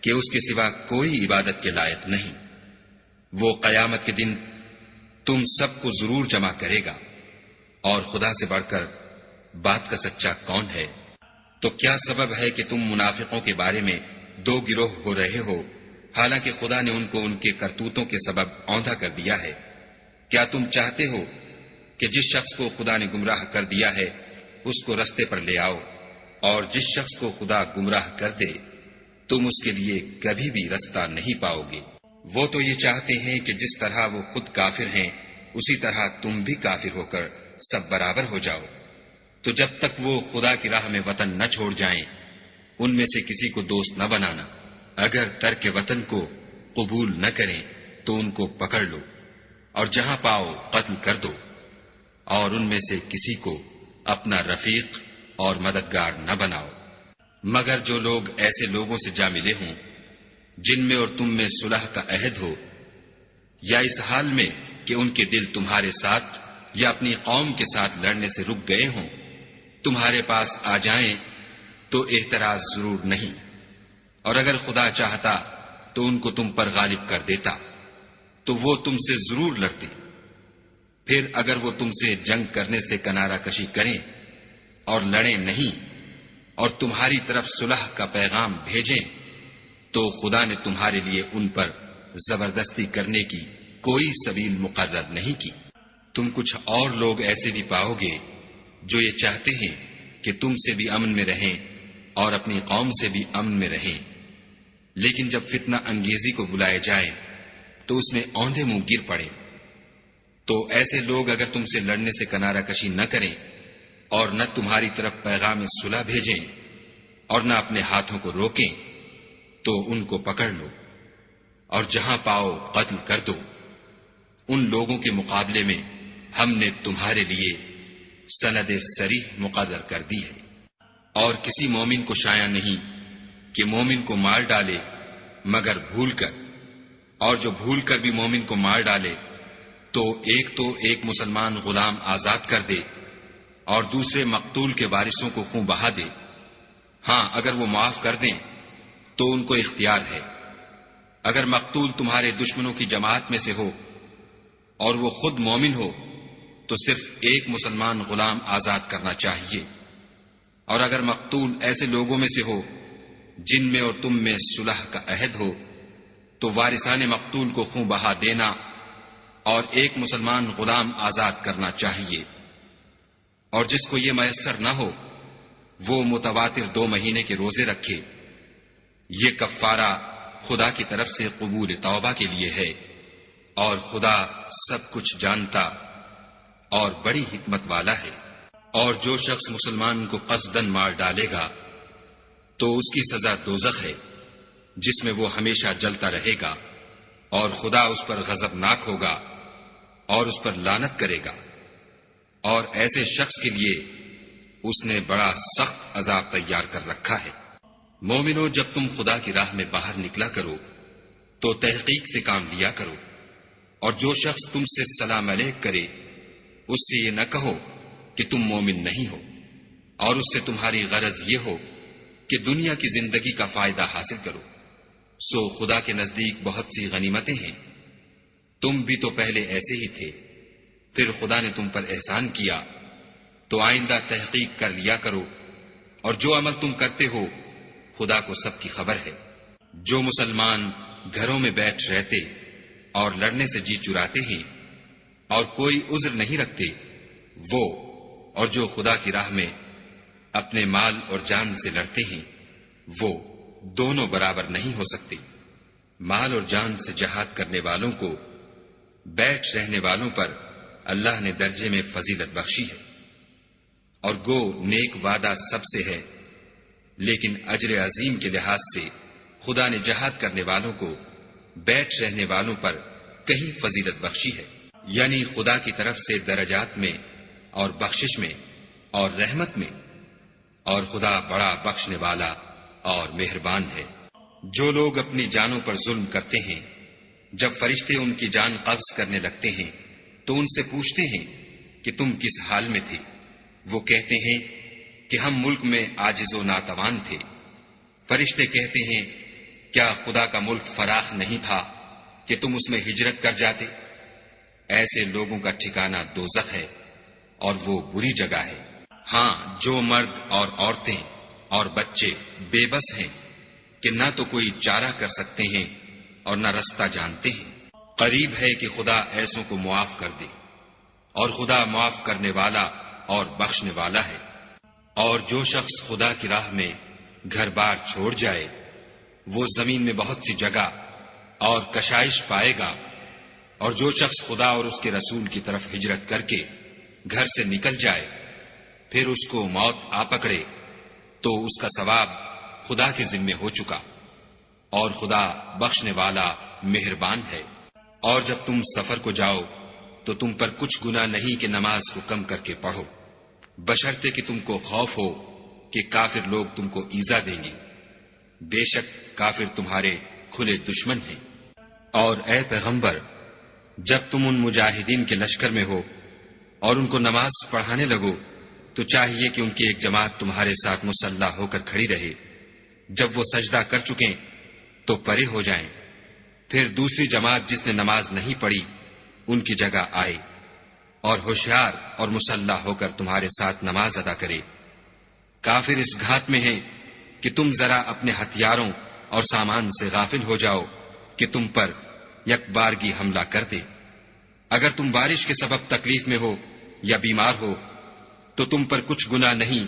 کہ اس کے سوا کوئی عبادت کے لائق نہیں۔ وہ قیامت کے دن تم سب کو ضرور جمع کرے گا، اور خدا سے بڑھ کر بات کا سچا کون ہے؟ تو کیا سبب ہے کہ تم منافقوں کے بارے میں دو گروہ ہو رہے ہو، حالانکہ خدا نے ان کو ان کے کرتوتوں کے سبب اوندھا کر دیا ہے؟ کیا تم چاہتے ہو کہ جس شخص کو خدا نے گمراہ کر دیا ہے اس کو رستے پر لے آؤ، اور جس شخص کو خدا گمراہ کر دے تم اس کے لیے کبھی بھی رستہ نہیں پاؤ گے۔ وہ تو یہ چاہتے ہیں کہ جس طرح وہ خود کافر ہیں اسی طرح تم بھی کافر ہو کر سب برابر ہو جاؤ۔ تو جب تک وہ خدا کی راہ میں وطن نہ چھوڑ جائیں ان میں سے کسی کو دوست نہ بنانا۔ اگر ترک وطن کو قبول نہ کریں تو ان کو پکڑ لو، اور جہاں پاؤ قتل کر دو، اور ان میں سے کسی کو اپنا رفیق اور مددگار نہ بناؤ، مگر جو لوگ ایسے لوگوں سے جا ملے ہوں جن میں اور تم میں صلح کا عہد ہو، یا اس حال میں کہ ان کے دل تمہارے ساتھ یا اپنی قوم کے ساتھ لڑنے سے رک گئے ہوں، تمہارے پاس آ جائیں تو اعتراض ضرور نہیں، اور اگر خدا چاہتا تو ان کو تم پر غالب کر دیتا تو وہ تم سے ضرور لڑتے۔ پھر اگر وہ تم سے جنگ کرنے سے کنارہ کشی کریں اور لڑیں نہیں اور تمہاری طرف صلح کا پیغام بھیجیں تو خدا نے تمہارے لیے ان پر زبردستی کرنے کی کوئی سبیل مقرر نہیں کی۔ تم کچھ اور لوگ ایسے بھی پاؤ گے جو یہ چاہتے ہیں کہ تم سے بھی امن میں رہیں اور اپنی قوم سے بھی امن میں رہیں، لیکن جب فتنہ انگیزی کو بلائے جائے تو اس میں اوندھے منہ گر پڑے۔ تو ایسے لوگ اگر تم سے لڑنے سے کنارہ کشی نہ کریں اور نہ تمہاری طرف پیغام صلح بھیجیں اور نہ اپنے ہاتھوں کو روکیں تو ان کو پکڑ لو، اور جہاں پاؤ قتل کر دو۔ ان لوگوں کے مقابلے میں ہم نے تمہارے لیے سند صریح مقرر کر دی ہے، اور کسی مومن کو شایع نہیں کہ مومن کو مار ڈالے مگر بھول کر، اور جو بھول کر بھی مومن کو مار ڈالے تو ایک مسلمان غلام آزاد کر دے اور دوسرے مقتول کے وارثوں کو خون بہا دے۔ ہاں اگر وہ معاف کر دیں تو ان کو اختیار ہے۔ اگر مقتول تمہارے دشمنوں کی جماعت میں سے ہو اور وہ خود مومن ہو تو صرف ایک مسلمان غلام آزاد کرنا چاہیے، اور اگر مقتول ایسے لوگوں میں سے ہو جن میں اور تم میں صلح کا عہد ہو تو وارثان مقتول کو خوں بہا دینا اور ایک مسلمان غلام آزاد کرنا چاہیے، اور جس کو یہ میسر نہ ہو وہ متواتر 2 مہینے کے روزے رکھے۔ یہ کفارہ خدا کی طرف سے قبول توبہ کے لیے ہے، اور خدا سب کچھ جانتا اور بڑی حکمت والا ہے۔ اور جو شخص مسلمان کو قصداً مار ڈالے گا تو اس کی سزا دوزخ ہے، جس میں وہ ہمیشہ جلتا رہے گا، اور خدا اس پر غضبناک ہوگا اور اس پر لعنت کرے گا، اور ایسے شخص کے لیے اس نے بڑا سخت عذاب تیار کر رکھا ہے۔ مومنو، جب تم خدا کی راہ میں باہر نکلا کرو تو تحقیق سے کام لیا کرو، اور جو شخص تم سے سلام علیک کرے اس سے یہ نہ کہو کہ تم مومن نہیں ہو، اور اس سے تمہاری غرض یہ ہو کہ دنیا کی زندگی کا فائدہ حاصل کرو۔ سو خدا کے نزدیک بہت سی غنیمتیں ہیں، تم بھی تو پہلے ایسے ہی تھے، پھر خدا نے تم پر احسان کیا، تو آئندہ تحقیق کر لیا کرو، اور جو عمل تم کرتے ہو خدا کو سب کی خبر ہے۔ جو مسلمان گھروں میں بیٹھ رہتے اور لڑنے سے جی چراتے ہیں اور کوئی عذر نہیں رکھتے، وہ اور جو خدا کی راہ میں اپنے مال اور جان سے لڑتے ہیں وہ دونوں برابر نہیں ہو سکتے۔ مال اور جان سے جہاد کرنے والوں کو بیٹھ رہنے والوں پر اللہ نے درجے میں فضیلت بخشی ہے، اور گو نیک وعدہ سب سے ہے، لیکن اجر عظیم کے لحاظ سے خدا نے جہاد کرنے والوں کو بیٹھ رہنے والوں پر کہیں فضیلت بخشی ہے، یعنی خدا کی طرف سے درجات میں اور بخشش میں اور رحمت میں، اور خدا بڑا بخشنے والا اور مہربان ہے۔ جو لوگ اپنی جانوں پر ظلم کرتے ہیں، جب فرشتے ان کی جان قبض کرنے لگتے ہیں تو ان سے پوچھتے ہیں کہ تم کس حال میں تھے؟ وہ کہتے ہیں کہ ہم ملک میں عاجز و ناتوان تھے۔ فرشتے کہتے ہیں کیا خدا کا ملک فراخ نہیں تھا کہ تم اس میں ہجرت کر جاتے؟ ایسے لوگوں کا ٹھکانہ دوزخ ہے، اور وہ بری جگہ ہے۔ ہاں، جو مرد اور عورتیں اور بچے بے بس ہیں کہ نہ تو کوئی چارہ کر سکتے ہیں اور نہ رستہ جانتے ہیں، قریب ہے کہ خدا ایسوں کو معاف کر دے، اور خدا معاف کرنے والا اور بخشنے والا ہے۔ اور جو شخص خدا کی راہ میں گھر بار چھوڑ جائے وہ زمین میں بہت سی جگہ اور کشائش پائے گا، اور جو شخص خدا اور اس کے رسول کی طرف ہجرت کر کے گھر سے نکل جائے پھر اس کو موت آ پکڑے تو اس کا ثواب خدا کے ذمے ہو چکا، اور خدا بخشنے والا مہربان ہے۔ اور جب تم سفر کو جاؤ تو تم پر کچھ گناہ نہیں کہ نماز کو کم کر کے پڑھو، بشرطے کہ تم کو خوف ہو کہ کافر لوگ تم کو ایذا دیں گے، بے شک کافر تمہارے کھلے دشمن ہیں۔ اور اے پیغمبر، جب تم ان مجاہدین کے لشکر میں ہو اور ان کو نماز پڑھانے لگو تو چاہیے کہ ان کی ایک جماعت تمہارے ساتھ مسلح ہو کر کھڑی رہے، جب وہ سجدہ کر چکیں تو پرے ہو جائیں، پھر دوسری جماعت جس نے نماز نہیں پڑھی ان کی جگہ آئے، اور ہوشیار اور مسلح ہو کر تمہارے ساتھ نماز ادا کرے۔ کافر اس گھات میں ہیں کہ تم ذرا اپنے ہتھیاروں اور سامان سے غافل ہو جاؤ کہ تم پر یک بارگی حملہ کر دے۔ اگر تم بارش کے سبب تکلیف میں ہو یا بیمار ہو تو تم پر کچھ گناہ نہیں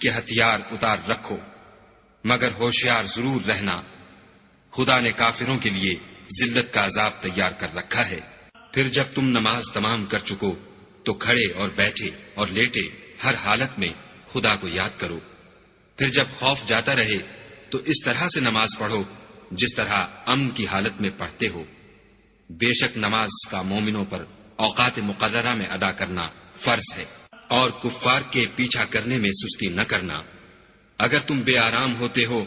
کہ ہتھیار اتار رکھو، مگر ہوشیار ضرور رہنا، خدا نے کافروں کے لیے ذلت کا عذاب تیار کر رکھا ہے۔ پھر جب تم نماز تمام کر چکو تو کھڑے اور بیٹھے اور لیٹے ہر حالت میں خدا کو یاد کرو، پھر جب خوف جاتا رہے تو اس طرح سے نماز پڑھو جس طرح امن کی حالت میں پڑھتے ہو۔ بے شک نماز کا مومنوں پر اوقات مقررہ میں ادا کرنا فرض ہے، اور کفار کے پیچھا کرنے میں سستی نہ کرنا۔ اگر تم بے آرام ہوتے ہو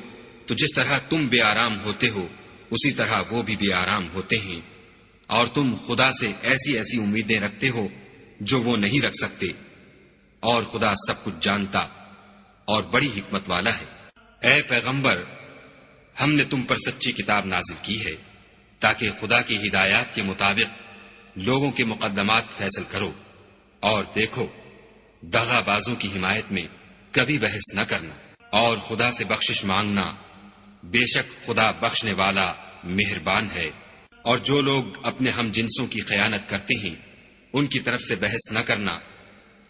تو جس طرح تم بے آرام ہوتے ہو اسی طرح وہ بھی بے آرام ہوتے ہیں، اور تم خدا سے ایسی ایسی امیدیں رکھتے ہو جو وہ نہیں رکھ سکتے، اور خدا سب کچھ جانتا اور بڑی حکمت والا ہے۔ اے پیغمبر، ہم نے تم پر سچی کتاب نازل کی ہے تاکہ خدا کی ہدایات کے مطابق لوگوں کے مقدمات فیصل کرو، اور دیکھو، دغا بازوں کی حمایت میں کبھی بحث نہ کرنا، اور خدا سے بخشش مانگنا، بے شک خدا بخشنے والا مہربان ہے۔ اور جو لوگ اپنے ہم جنسوں کی خیانت کرتے ہیں ان کی طرف سے بحث نہ کرنا،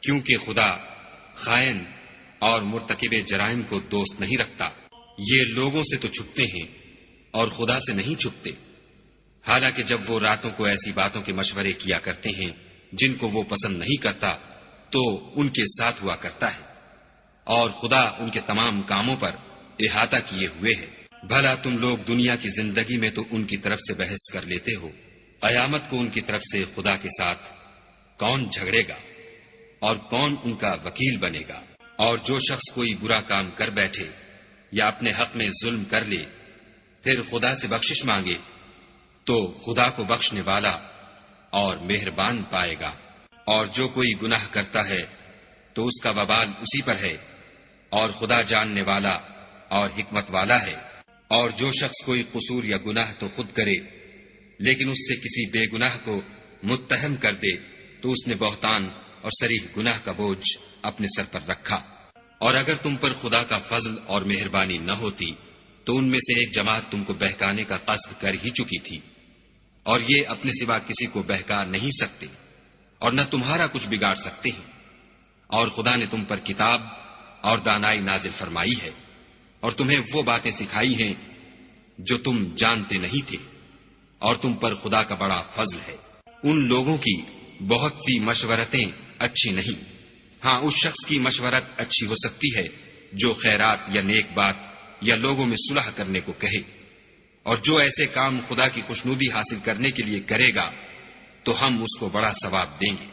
کیونکہ خدا خائن اور مرتکب جرائم کو دوست نہیں رکھتا۔ یہ لوگوں سے تو چھپتے ہیں اور خدا سے نہیں چھپتے، حالانکہ جب وہ راتوں کو ایسی باتوں کے مشورے کیا کرتے ہیں جن کو وہ پسند نہیں کرتا تو ان کے ساتھ ہوا کرتا ہے، اور خدا ان کے تمام کاموں پر احاطہ کیے ہوئے ہے۔ بھلا تم لوگ دنیا کی زندگی میں تو ان کی طرف سے بحث کر لیتے ہو، قیامت کو ان کی طرف سے خدا کے ساتھ کون جھگڑے گا اور کون ان کا وکیل بنے گا؟ اور جو شخص کوئی برا کام کر بیٹھے یا اپنے حق میں ظلم کر لے پھر خدا سے بخشش مانگے تو خدا کو بخشنے والا اور مہربان پائے گا۔ اور جو کوئی گناہ کرتا ہے تو اس کا وبال اسی پر ہے، اور خدا جاننے والا اور حکمت والا ہے۔ اور جو شخص کوئی قصور یا گناہ تو خود کرے لیکن اس سے کسی بے گناہ کو متہم کر دے تو اس نے بہتان اور صریح گناہ کا بوجھ اپنے سر پر رکھا۔ اور اگر تم پر خدا کا فضل اور مہربانی نہ ہوتی تو ان میں سے ایک جماعت تم کو بہکانے کا قصد کر ہی چکی تھی، اور یہ اپنے سوا کسی کو بہکا نہیں سکتے اور نہ تمہارا کچھ بگاڑ سکتے ہیں۔ اور خدا نے تم پر کتاب اور دانائی نازل فرمائی ہے، اور تمہیں وہ باتیں سکھائی ہیں جو تم جانتے نہیں تھے، اور تم پر خدا کا بڑا فضل ہے۔ ان لوگوں کی بہت سی مشورتیں اچھی نہیں، ہاں اس شخص کی مشورت اچھی ہو سکتی ہے جو خیرات یا نیک بات یا لوگوں میں صلح کرنے کو کہے، اور جو ایسے کام خدا کی خوشنودی حاصل کرنے کے لیے کرے گا تو ہم اس کو بڑا ثواب دیں گے۔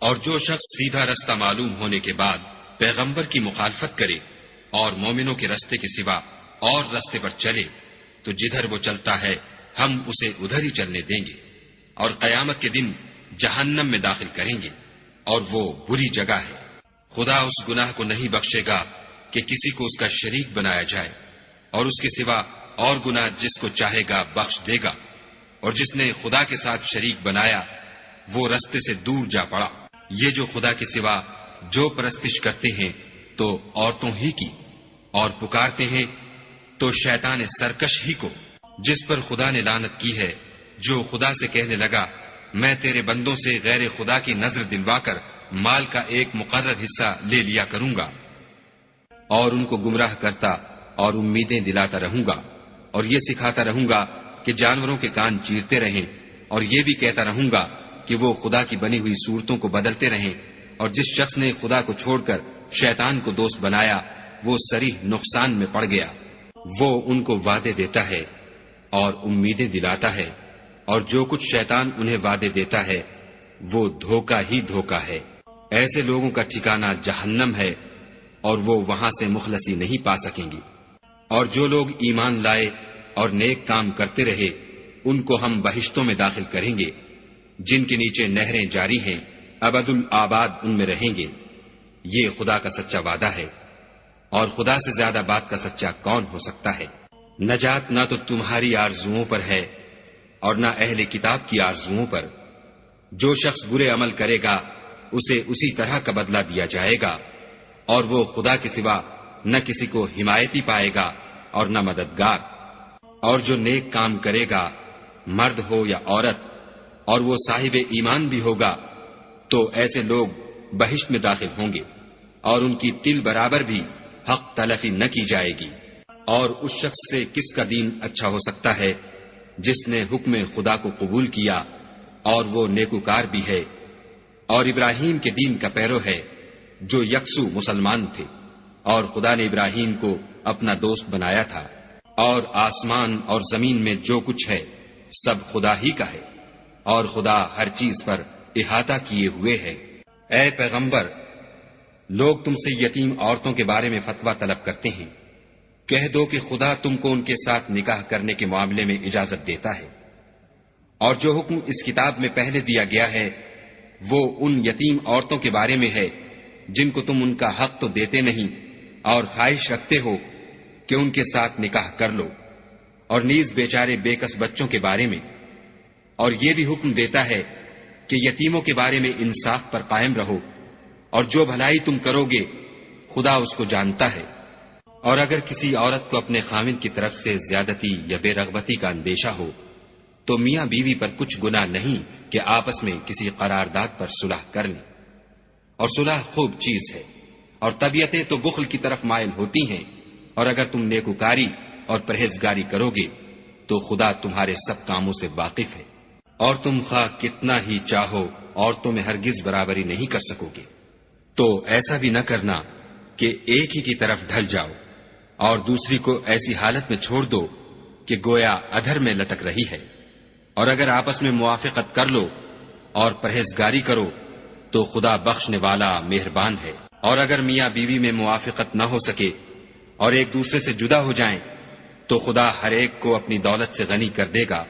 اور جو شخص سیدھا رستہ معلوم ہونے کے بعد پیغمبر کی مخالفت کرے اور مومنوں کے رستے کے سوا اور رستے پر چلے تو جدھر وہ چلتا ہے ہم اسے ادھر ہی چلنے دیں گے، اور قیامت کے دن جہنم میں داخل کریں گے، اور وہ بری جگہ ہے۔ خدا اس گناہ کو نہیں بخشے گا کہ کسی کو اس کا شریک بنایا جائے، اور اس کے سوا اور گناہ جس کو چاہے گا بخش دے گا، اور جس نے خدا کے ساتھ شریک بنایا وہ رستے سے دور جا پڑا۔ یہ جو خدا کے سوا جو پرستش کرتے ہیں تو عورتوں ہی کی، اور پکارتے ہیں تو شیطان سرکش ہی کو، جس پر خدا نے لعنت کی ہے، جو خدا سے کہنے لگا میں تیرے بندوں سے غیر خدا کی نظر دلوا کر مال کا ایک مقرر حصہ لے لیا کروں گا، اور ان کو گمراہ کرتا اور امیدیں دلاتا رہوں گا، اور یہ سکھاتا رہوں گا کہ جانوروں کے کان چیرتے رہیں، اور یہ بھی کہتا رہوں گا کہ وہ خدا کی بنی ہوئی صورتوں کو بدلتے رہیں، اور جس شخص نے خدا کو چھوڑ کر شیطان کو دوست بنایا وہ صریح نقصان میں پڑ گیا۔ وہ ان کو وعدے دیتا ہے اور امیدیں دلاتا ہے، اور جو کچھ شیطان انہیں وعدے دیتا ہے وہ دھوکہ ہی دھوکہ ہے۔ ایسے لوگوں کا ٹھکانہ جہنم ہے، اور وہ وہاں سے مخلصی نہیں پا سکیں گے۔ اور جو لوگ ایمان لائے اور نیک کام کرتے رہے ان کو ہم بہشتوں میں داخل کریں گے جن کے نیچے نہریں جاری ہیں، ابد الآباد ان میں رہیں گے۔ یہ خدا کا سچا وعدہ ہے، اور خدا سے زیادہ بات کا سچا کون ہو سکتا ہے؟ نجات نہ تو تمہاری آرزوؤں پر ہے اور نہ اہل کتاب کی آرزوؤں پر۔ جو شخص برے عمل کرے گا اسے اسی طرح کا بدلہ دیا جائے گا، اور وہ خدا کے سوا نہ کسی کو حمایتی پائے گا اور نہ مددگار۔ اور جو نیک کام کرے گا مرد ہو یا عورت اور وہ صاحب ایمان بھی ہوگا تو ایسے لوگ بہشت میں داخل ہوں گے، اور ان کی تل برابر بھی حق تلفی نہ کی جائے گی۔ اور اس شخص سے کس کا دین اچھا ہو سکتا ہے جس نے حکم خدا کو قبول کیا اور وہ نیکوکار بھی ہے، اور ابراہیم کے دین کا پیرو ہے جو یکسو مسلمان تھے، اور خدا نے ابراہیم کو اپنا دوست بنایا تھا۔ اور آسمان اور زمین میں جو کچھ ہے سب خدا ہی کا ہے، اور خدا ہر چیز پر احاطہ کیے ہوئے ہے۔ اے پیغمبر، لوگ تم سے یتیم عورتوں کے بارے میں فتویٰ طلب کرتے ہیں، کہہ دو کہ خدا تم کو ان کے ساتھ نکاح کرنے کے معاملے میں اجازت دیتا ہے، اور جو حکم اس کتاب میں پہلے دیا گیا ہے وہ ان یتیم عورتوں کے بارے میں ہے جن کو تم ان کا حق تو دیتے نہیں اور خواہش رکھتے ہو کہ ان کے ساتھ نکاح کر لو، اور نیز بیچارے بے کس بچوں کے بارے میں۔ اور یہ بھی حکم دیتا ہے کہ یتیموں کے بارے میں انصاف پر قائم رہو، اور جو بھلائی تم کرو گے خدا اس کو جانتا ہے۔ اور اگر کسی عورت کو اپنے خاوند کی طرف سے زیادتی یا بے رغبتی کا اندیشہ ہو تو میاں بیوی پر کچھ گناہ نہیں کہ آپس میں کسی قرارداد پر صلح کر لیں، اور صلح خوب چیز ہے، اور طبیعتیں تو بخل کی طرف مائل ہوتی ہیں، اور اگر تم نیکوکاری اور پرہیزگاری کرو گے تو خدا تمہارے سب کاموں سے واقف ہے، اور تم خواہ کتنا ہی چاہو عورتوں میں ہرگز برابری نہیں کر سکو گے۔ تو ایسا بھی نہ کرنا کہ ایک ہی کی طرف ڈھل جاؤ اور دوسری کو ایسی حالت میں چھوڑ دو کہ گویا ادھر میں لٹک رہی ہے، اور اگر آپس میں موافقت کر لو اور پرہیزگاری کرو تو خدا بخشنے والا مہربان ہے۔ اور اگر میاں بیوی میں موافقت نہ ہو سکے اور ایک دوسرے سے جدا ہو جائیں تو خدا ہر ایک کو اپنی دولت سے غنی کر دے گا،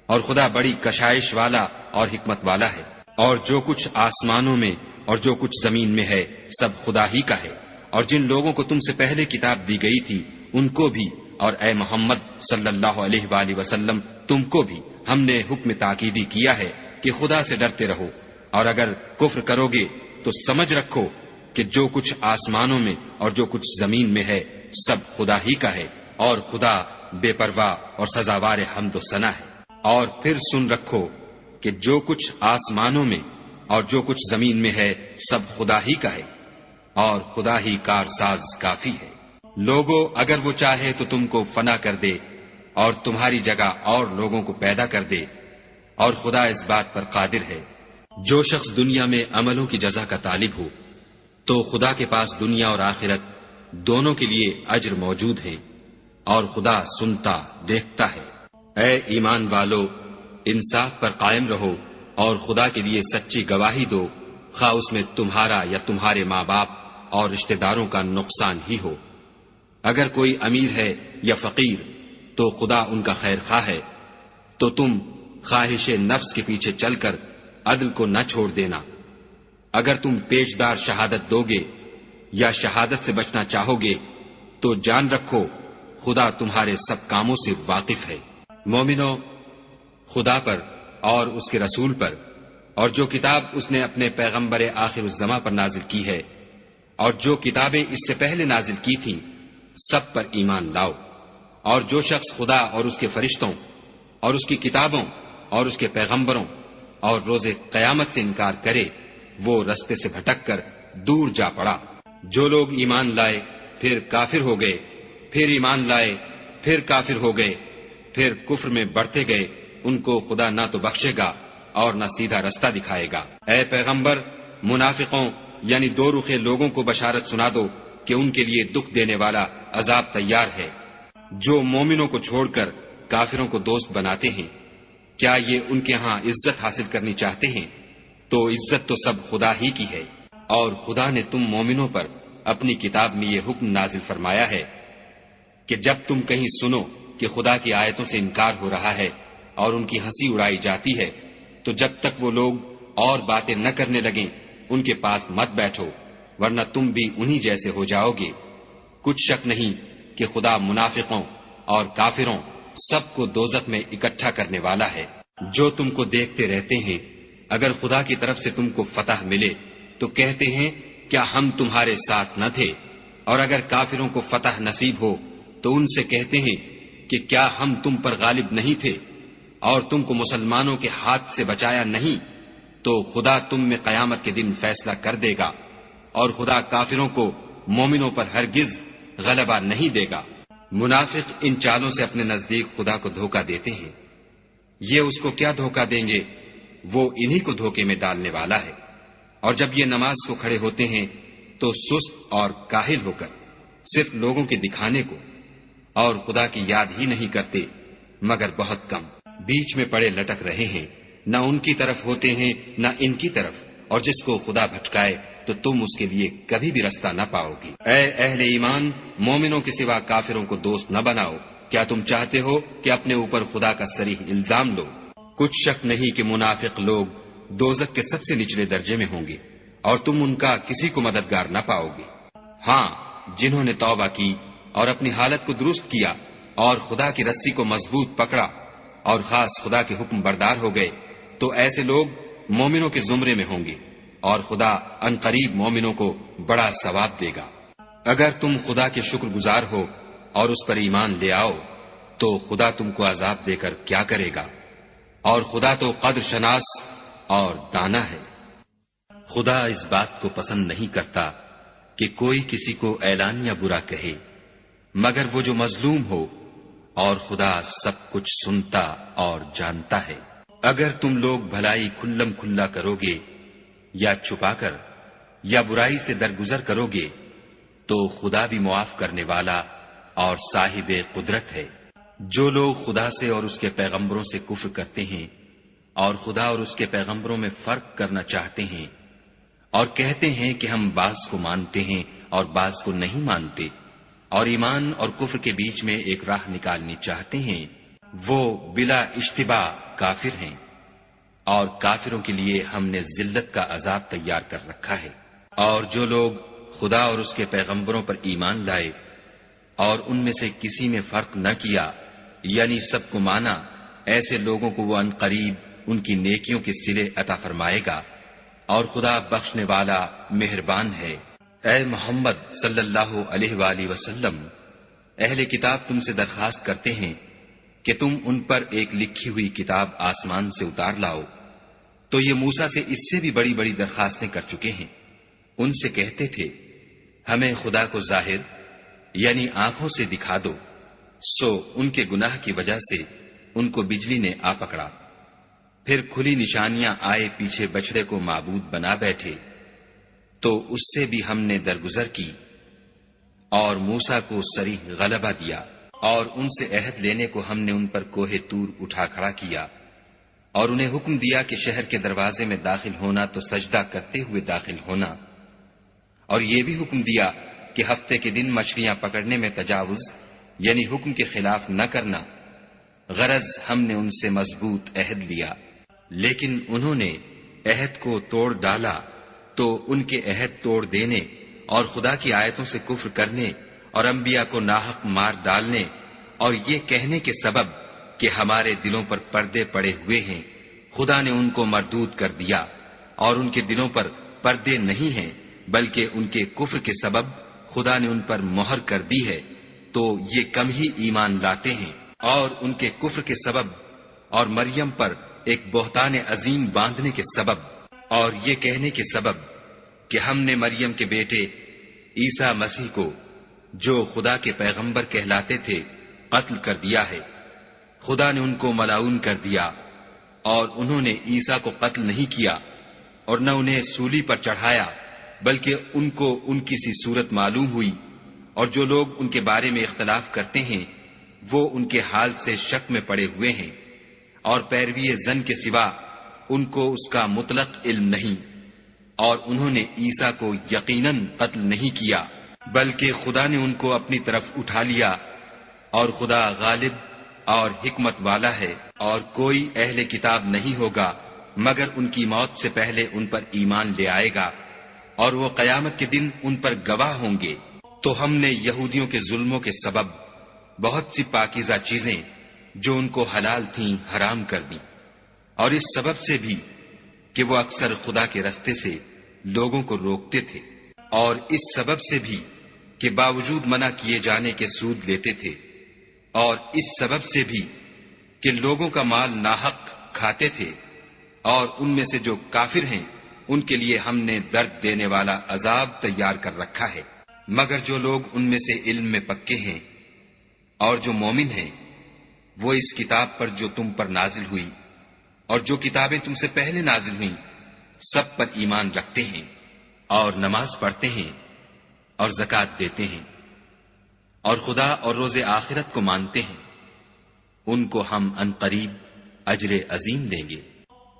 اور خدا بڑی کشائش والا اور حکمت والا ہے۔ اور جو کچھ آسمانوں میں اور جو کچھ زمین میں ہے سب خدا ہی کا ہے، اور جن لوگوں کو تم سے پہلے کتاب دی گئی تھی ان کو بھی، اور اے محمد صلی اللہ علیہ وآلہ وسلم تم کو بھی ہم نے حکم تاکیدی کیا ہے کہ خدا سے ڈرتے رہو، اور اگر کفر کرو گے تو سمجھ رکھو کہ جو کچھ آسمانوں میں اور جو کچھ زمین میں ہے سب خدا ہی کا ہے، اور خدا بے پرواہ اور سزاوار حمد و ثنا ہے۔ اور پھر سن رکھو کہ جو کچھ آسمانوں میں اور جو کچھ زمین میں ہے سب خدا ہی کا ہے، اور خدا ہی کارساز کافی ہے۔ لوگو اگر وہ چاہے تو تم کو فنا کر دے اور تمہاری جگہ اور لوگوں کو پیدا کر دے، اور خدا اس بات پر قادر ہے۔ جو شخص دنیا میں عملوں کی جزا کا طالب ہو تو خدا کے پاس دنیا اور آخرت دونوں کے لیے اجر موجود ہے، اور خدا سنتا دیکھتا ہے۔ اے ایمان والو، انصاف پر قائم رہو اور خدا کے لیے سچی گواہی دو، خواہ اس میں تمہارا یا تمہارے ماں باپ اور رشتہ داروں کا نقصان ہی ہو۔ اگر کوئی امیر ہے یا فقیر تو خدا ان کا خیر خواہ ہے، تو تم خواہش نفس کے پیچھے چل کر عدل کو نہ چھوڑ دینا۔ اگر تم پیشدار شہادت دو گے یا شہادت سے بچنا چاہو گے تو جان رکھو خدا تمہارے سب کاموں سے واقف ہے۔ مومنو، خدا پر اور اس کے رسول پر اور جو کتاب اس نے اپنے پیغمبر آخر الزماں پر نازل کی ہے اور جو کتابیں اس سے پہلے نازل کی تھیں سب پر ایمان لاؤ۔ اور جو شخص خدا اور اس کے فرشتوں اور اس کی کتابوں اور اس کے پیغمبروں اور روز قیامت سے انکار کرے وہ رستے سے بھٹک کر دور جا پڑا۔ جو لوگ ایمان لائے پھر کافر ہو گئے، پھر ایمان لائے پھر کافر ہو گئے، پھر کفر میں بڑھتے گئے، ان کو خدا نہ تو بخشے گا اور نہ سیدھا رستہ دکھائے گا۔ اے پیغمبر، منافقوں یعنی دو رخے لوگوں کو بشارت سنا دو کہ ان کے لیے دکھ دینے والا عذاب تیار ہے۔ جو مومنوں کو چھوڑ کر کافروں کو دوست بناتے ہیں، کیا یہ ان کے ہاں عزت حاصل کرنی چاہتے ہیں؟ تو عزت تو سب خدا ہی کی ہے۔ اور خدا نے تم مومنوں پر اپنی کتاب میں یہ حکم نازل فرمایا ہے کہ جب تم کہیں سنو کہ خدا کی آیتوں سے انکار ہو رہا ہے اور ان کی ہنسی اڑائی جاتی ہے تو جب تک وہ لوگ اور باتیں نہ کرنے لگیں ان کے پاس مت بیٹھو، ورنہ تم بھی انہی جیسے ہو جاؤ گے۔ کچھ شک نہیں کہ خدا منافقوں اور کافروں سب کو دوزخ میں اکٹھا کرنے والا ہے۔ جو تم کو دیکھتے رہتے ہیں، اگر خدا کی طرف سے تم کو فتح ملے تو کہتے ہیں کیا ہم تمہارے ساتھ نہ تھے، اور اگر کافروں کو فتح نصیب ہو تو ان سے کہتے ہیں کہ کیا ہم تم پر غالب نہیں تھے اور تم کو مسلمانوں کے ہاتھ سے بچایا نہیں، تو خدا تم میں قیامت کے دن فیصلہ کر دے گا، اور خدا کافروں کو مومنوں پر ہرگز غلبہ نہیں دے گا۔ منافق ان چالوں سے اپنے نزدیک خدا کو دھوکہ دیتے ہیں۔ یہ اس کو کیا دھوکہ دیں گے، وہ انہی کو دھوکے میں ڈالنے والا ہے۔ اور جب یہ نماز کو کھڑے ہوتے ہیں تو سست اور کاہل ہو کر صرف لوگوں کے دکھانے کو اور خدا کی یاد ہی نہیں کرتے مگر بہت کم، بیچ میں پڑے لٹک رہے ہیں، نہ ان کی طرف ہوتے ہیں نہ ان کی طرف، اور جس کو خدا بھٹکائے تو تم اس کے لیے کبھی بھی رستہ نہ پاؤ گی۔ اے اہل ایمان، مومنوں کے سوا کافروں کو دوست نہ بناؤ۔ کیا تم چاہتے ہو کہ اپنے اوپر خدا کا صریح الزام لو؟ کچھ شک نہیں کہ منافق لوگ دوزخ کے سب سے نچلے درجے میں ہوں گے اور تم ان کا کسی کو مددگار نہ پاؤ گے۔ ہاں، جنہوں نے توبہ کی اور اپنی حالت کو درست کیا اور خدا کی رسی کو مضبوط پکڑا اور خاص خدا کے حکم بردار ہو گئے، تو ایسے لوگ مومنوں کے زمرے میں ہوں گے، اور خدا عنقریب مومنوں کو بڑا ثواب دے گا۔ اگر تم خدا کے شکر گزار ہو اور اس پر ایمان لے آؤ تو خدا تم کو عذاب دے کر کیا کرے گا، اور خدا تو قدر شناس اور دانا ہے۔ خدا اس بات کو پسند نہیں کرتا کہ کوئی کسی کو اعلانیہ برا کہے مگر وہ جو مظلوم ہو، اور خدا سب کچھ سنتا اور جانتا ہے۔ اگر تم لوگ بھلائی کھلم کھلا کرو گے یا چھپا کر یا برائی سے درگزر کرو گے تو خدا بھی معاف کرنے والا اور صاحب قدرت ہے۔ جو لوگ خدا سے اور اس کے پیغمبروں سے کفر کرتے ہیں اور خدا اور اس کے پیغمبروں میں فرق کرنا چاہتے ہیں اور کہتے ہیں کہ ہم بعض کو مانتے ہیں اور بعض کو نہیں مانتے، اور ایمان اور کفر کے بیچ میں ایک راہ نکالنی چاہتے ہیں، وہ بلا اشتباہ کافر ہیں، اور کافروں کے لیے ہم نے ذلت کا عذاب تیار کر رکھا ہے۔ اور جو لوگ خدا اور اس کے پیغمبروں پر ایمان لائے اور ان میں سے کسی میں فرق نہ کیا، یعنی سب کو مانا، ایسے لوگوں کو وہ عنقریب ان کی نیکیوں کے صلے عطا فرمائے گا، اور خدا بخشنے والا مہربان ہے۔ اے محمد صلی اللہ علیہ وآلہ وسلم، اہل کتاب تم سے درخواست کرتے ہیں کہ تم ان پر ایک لکھی ہوئی کتاب آسمان سے اتار لاؤ، تو یہ موسیٰ سے اس سے بھی بڑی بڑی درخواستیں کر چکے ہیں۔ ان سے کہتے تھے ہمیں خدا کو ظاہر یعنی آنکھوں سے دکھا دو، سو ان کے گناہ کی وجہ سے ان کو بجلی نے آ پکڑا، پھر کھلی نشانیاں آئے پیچھے بچڑے کو معبود بنا بیٹھے، تو اس سے بھی ہم نے درگزر کی اور موسیٰ کو صریح غلبہ دیا، اور ان سے عہد لینے کو ہم نے ان پر کوہ طور اٹھا کھڑا کیا، اور انہیں حکم دیا کہ شہر کے دروازے میں داخل ہونا تو سجدہ کرتے ہوئے داخل ہونا، اور یہ بھی حکم دیا کہ ہفتے کے دن مچھلیاں پکڑنے میں تجاوز یعنی حکم کے خلاف نہ کرنا، غرض ہم نے ان سے مضبوط عہد لیا، لیکن انہوں نے عہد کو توڑ ڈالا، تو ان کے عہد توڑ دینے اور خدا کی آیتوں سے کفر کرنے اور انبیاء کو ناحق مار ڈالنے اور یہ کہنے کے سبب کہ ہمارے دلوں پر پردے پڑے ہوئے ہیں، خدا نے ان کو مردود کر دیا، اور ان کے دلوں پر پردے نہیں ہیں بلکہ ان کے کفر کے سبب خدا نے ان پر مہر کر دی ہے، تو یہ کم ہی ایمان لاتے ہیں۔ اور ان کے کفر کے سبب اور مریم پر ایک بہتان عظیم باندھنے کے سبب اور یہ کہنے کے سبب کہ ہم نے مریم کے بیٹے عیسیٰ مسیح کو جو خدا کے پیغمبر کہلاتے تھے قتل کر دیا ہے، خدا نے ان کو ملعون کر دیا، اور انہوں نے عیسیٰ کو قتل نہیں کیا اور نہ انہیں سولی پر چڑھایا، بلکہ ان کو ان کی سی صورت معلوم ہوئی، اور جو لوگ ان کے بارے میں اختلاف کرتے ہیں وہ ان کے حال سے شک میں پڑے ہوئے ہیں، اور پیروی زن کے سوا ان کو اس کا مطلق علم نہیں، اور انہوں نے عیسیٰ کو یقیناً قتل نہیں کیا بلکہ خدا نے ان کو اپنی طرف اٹھا لیا، اور خدا غالب اور حکمت والا ہے، اور کوئی اہل کتاب نہیں ہوگا مگر ان کی موت سے پہلے ان پر ایمان لے آئے گا، اور وہ قیامت کے دن ان پر گواہ ہوں گے۔ تو ہم نے یہودیوں کے ظلموں کے سبب بہت سی پاکیزہ چیزیں جو ان کو حلال تھیں حرام کر دیں، اور اس سبب سے بھی کہ وہ اکثر خدا کے رستے سے لوگوں کو روکتے تھے، اور اس سبب سے بھی کہ باوجود منع کیے جانے کے سود لیتے تھے، اور اس سبب سے بھی کہ لوگوں کا مال ناحق کھاتے تھے، اور ان میں سے جو کافر ہیں ان کے لیے ہم نے درد دینے والا عذاب تیار کر رکھا ہے۔ مگر جو لوگ ان میں سے علم میں پکے ہیں اور جو مومن ہیں، وہ اس کتاب پر جو تم پر نازل ہوئی اور جو کتابیں تم سے پہلے نازل ہوئیں سب پر ایمان رکھتے ہیں، اور نماز پڑھتے ہیں اور زکوٰۃ دیتے ہیں، اور خدا اور روز آخرت کو مانتے ہیں، ان کو ہم عنقریب اجر عظیم دیں گے۔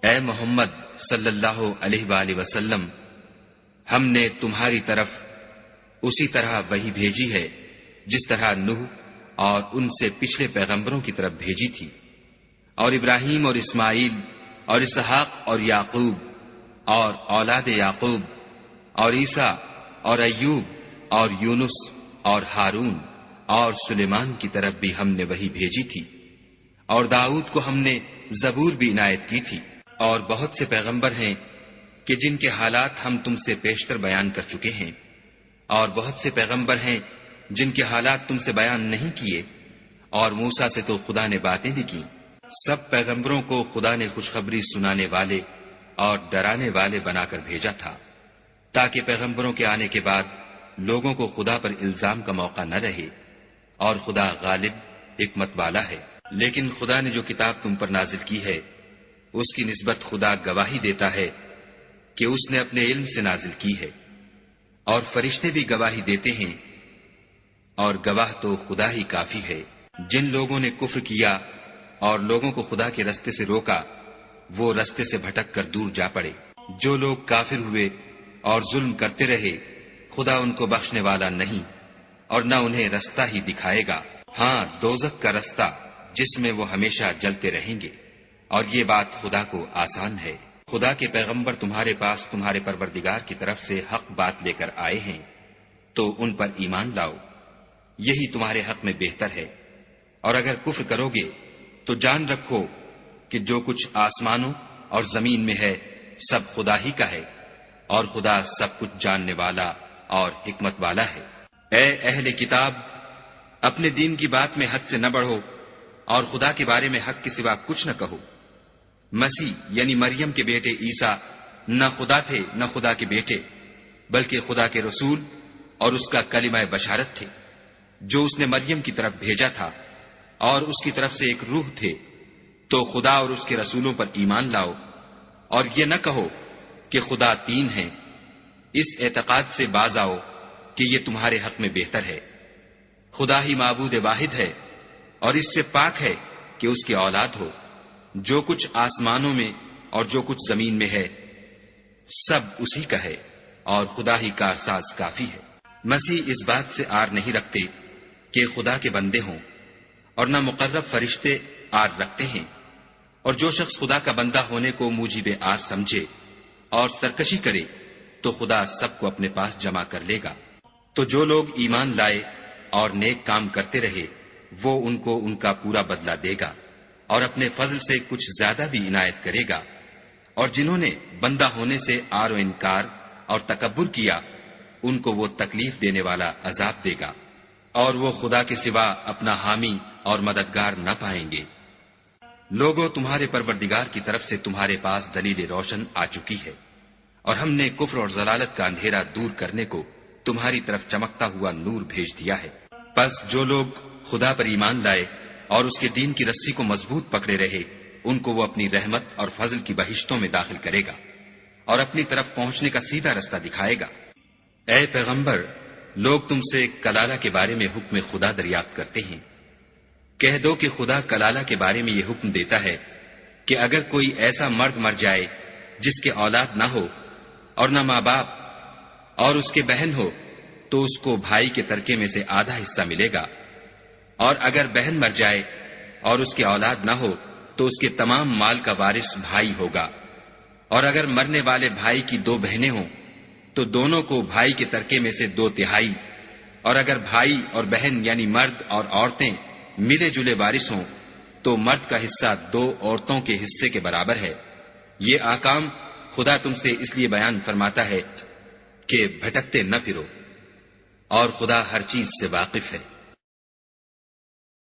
اے محمد صلی اللہ علیہ وآلہ وسلم، ہم نے تمہاری طرف اسی طرح وحی بھیجی ہے جس طرح نوح اور ان سے پچھلے پیغمبروں کی طرف بھیجی تھی، اور ابراہیم اور اسماعیل اور اسحاق اور یعقوب اور اولاد یعقوب اور عیسیٰ اور ایوب اور یونس اور ہارون اور سلیمان کی طرف بھی ہم نے وحی بھیجی تھی، اور داؤد کو ہم نے زبور بھی عنایت کی تھی، اور بہت سے پیغمبر ہیں کہ جن کے حالات ہم تم سے پیشتر بیان کر چکے ہیں، اور بہت سے پیغمبر ہیں جن کے حالات تم سے بیان نہیں کیے، اور موسیٰ سے تو خدا نے باتیں بھی کی۔ سب پیغمبروں کو خدا نے خوشخبری سنانے والے اور ڈرانے والے بنا کر بھیجا تھا، تاکہ پیغمبروں کے آنے کے بعد لوگوں کو خدا پر الزام کا موقع نہ رہے، اور خدا غالب حکمت والا ہے۔ لیکن خدا نے جو کتاب تم پر نازل کی ہے اس کی نسبت خدا گواہی دیتا ہے کہ اس نے اپنے علم سے نازل کی ہے، اور فرشتے بھی گواہی دیتے ہیں، اور گواہ تو خدا ہی کافی ہے۔ جن لوگوں نے کفر کیا اور لوگوں کو خدا کے رستے سے روکا، وہ رستے سے بھٹک کر دور جا پڑے۔ جو لوگ کافر ہوئے اور ظلم کرتے رہے، خدا ان کو بخشنے والا نہیں اور نہ انہیں رستہ ہی دکھائے گا، ہاں دوزخ کا رستہ جس میں وہ ہمیشہ جلتے رہیں گے، اور یہ بات خدا کو آسان ہے۔ خدا کے پیغمبر تمہارے پاس تمہارے پروردگار کی طرف سے حق بات لے کر آئے ہیں، تو ان پر ایمان لاؤ، یہی تمہارے حق میں بہتر ہے۔ اور اگر کفر کرو گے تو جان رکھو کہ جو کچھ آسمانوں اور زمین میں ہے سب خدا ہی کا ہے، اور خدا سب کچھ جاننے والا اور حکمت والا ہے۔ اے اہل کتاب، اپنے دین کی بات میں حد سے نہ بڑھو، اور خدا کے بارے میں حق کے سوا کچھ نہ کہو۔ مسیح یعنی مریم کے بیٹے عیسیٰ نہ خدا تھے نہ خدا کے بیٹے، بلکہ خدا کے رسول اور اس کا کلمہ بشارت تھے، جو اس نے مریم کی طرف بھیجا تھا، اور اس کی طرف سے ایک روح تھے۔ تو خدا اور اس کے رسولوں پر ایمان لاؤ، اور یہ نہ کہو کہ خدا تین ہیں۔ اس اعتقاد سے باز آؤ کہ یہ تمہارے حق میں بہتر ہے۔ خدا ہی معبود واحد ہے، اور اس سے پاک ہے کہ اس کی اولاد ہو۔ جو کچھ آسمانوں میں اور جو کچھ زمین میں ہے سب اسی کا ہے، اور خدا ہی کارساز کافی ہے۔ مسیح اس بات سے آر نہیں رکھتے کہ خدا کے بندے ہوں، اور نہ مقرب فرشتے آر رکھتے ہیں، اور جو شخص خدا کا بندہ ہونے کو موجب آر سمجھے اور سرکشی کرے تو خدا سب کو اپنے پاس جمع کر لے گا۔ تو جو لوگ ایمان لائے اور نیک کام کرتے رہے، وہ ان کو ان کا پورا بدلہ دے گا، اور اپنے فضل سے کچھ زیادہ بھی عنایت کرے گا۔ اور جنہوں نے بندہ ہونے سے آر و انکار اور تکبر کیا، ان کو وہ تکلیف دینے والا عذاب دے گا، اور وہ خدا کے سوا اپنا حامی اور مددگار نہ پائیں گے۔ لوگوں، تمہارے پروردگار کی طرف سے تمہارے پاس دلیل روشن آ چکی ہے، اور ہم نے کفر اور ضلالت کا اندھیرا دور کرنے کو تمہاری طرف چمکتا ہوا نور بھیج دیا ہے۔ پس جو لوگ خدا پر ایمان لائے اور اس کے دین کی رسی کو مضبوط پکڑے رہے، ان کو وہ اپنی رحمت اور فضل کی بہشتوں میں داخل کرے گا، اور اپنی طرف پہنچنے کا سیدھا رستہ دکھائے گا۔ اے پیغمبر، لوگ تم سے کلالہ کے بارے میں حکم خدا دریافت کرتے ہیں۔ کہہ دو کہ خدا کلالہ کے بارے میں یہ حکم دیتا ہے کہ اگر کوئی ایسا مرد مر جائے جس کے اولاد نہ ہو اور نہ ماں باپ اور اس کے بہن ہو، تو اس کو بھائی کے ترکے میں سے آدھا حصہ ملے گا، اور اگر بہن مر جائے اور اس کے اولاد نہ ہو تو اس کے تمام مال کا وارث بھائی ہوگا، اور اگر مرنے والے بھائی کی دو بہنیں ہوں تو دونوں کو بھائی کے ترکے میں سے 2/3، اور اگر بھائی اور بہن یعنی مرد اور عورتیں ملے جلے وارث ہوں تو مرد کا حصہ 2 عورتوں کے حصے کے برابر ہے۔ یہ احکام خدا تم سے اس لیے بیان فرماتا ہے کہ بھٹکتے نہ پھرو، اور خدا ہر چیز سے واقف ہے۔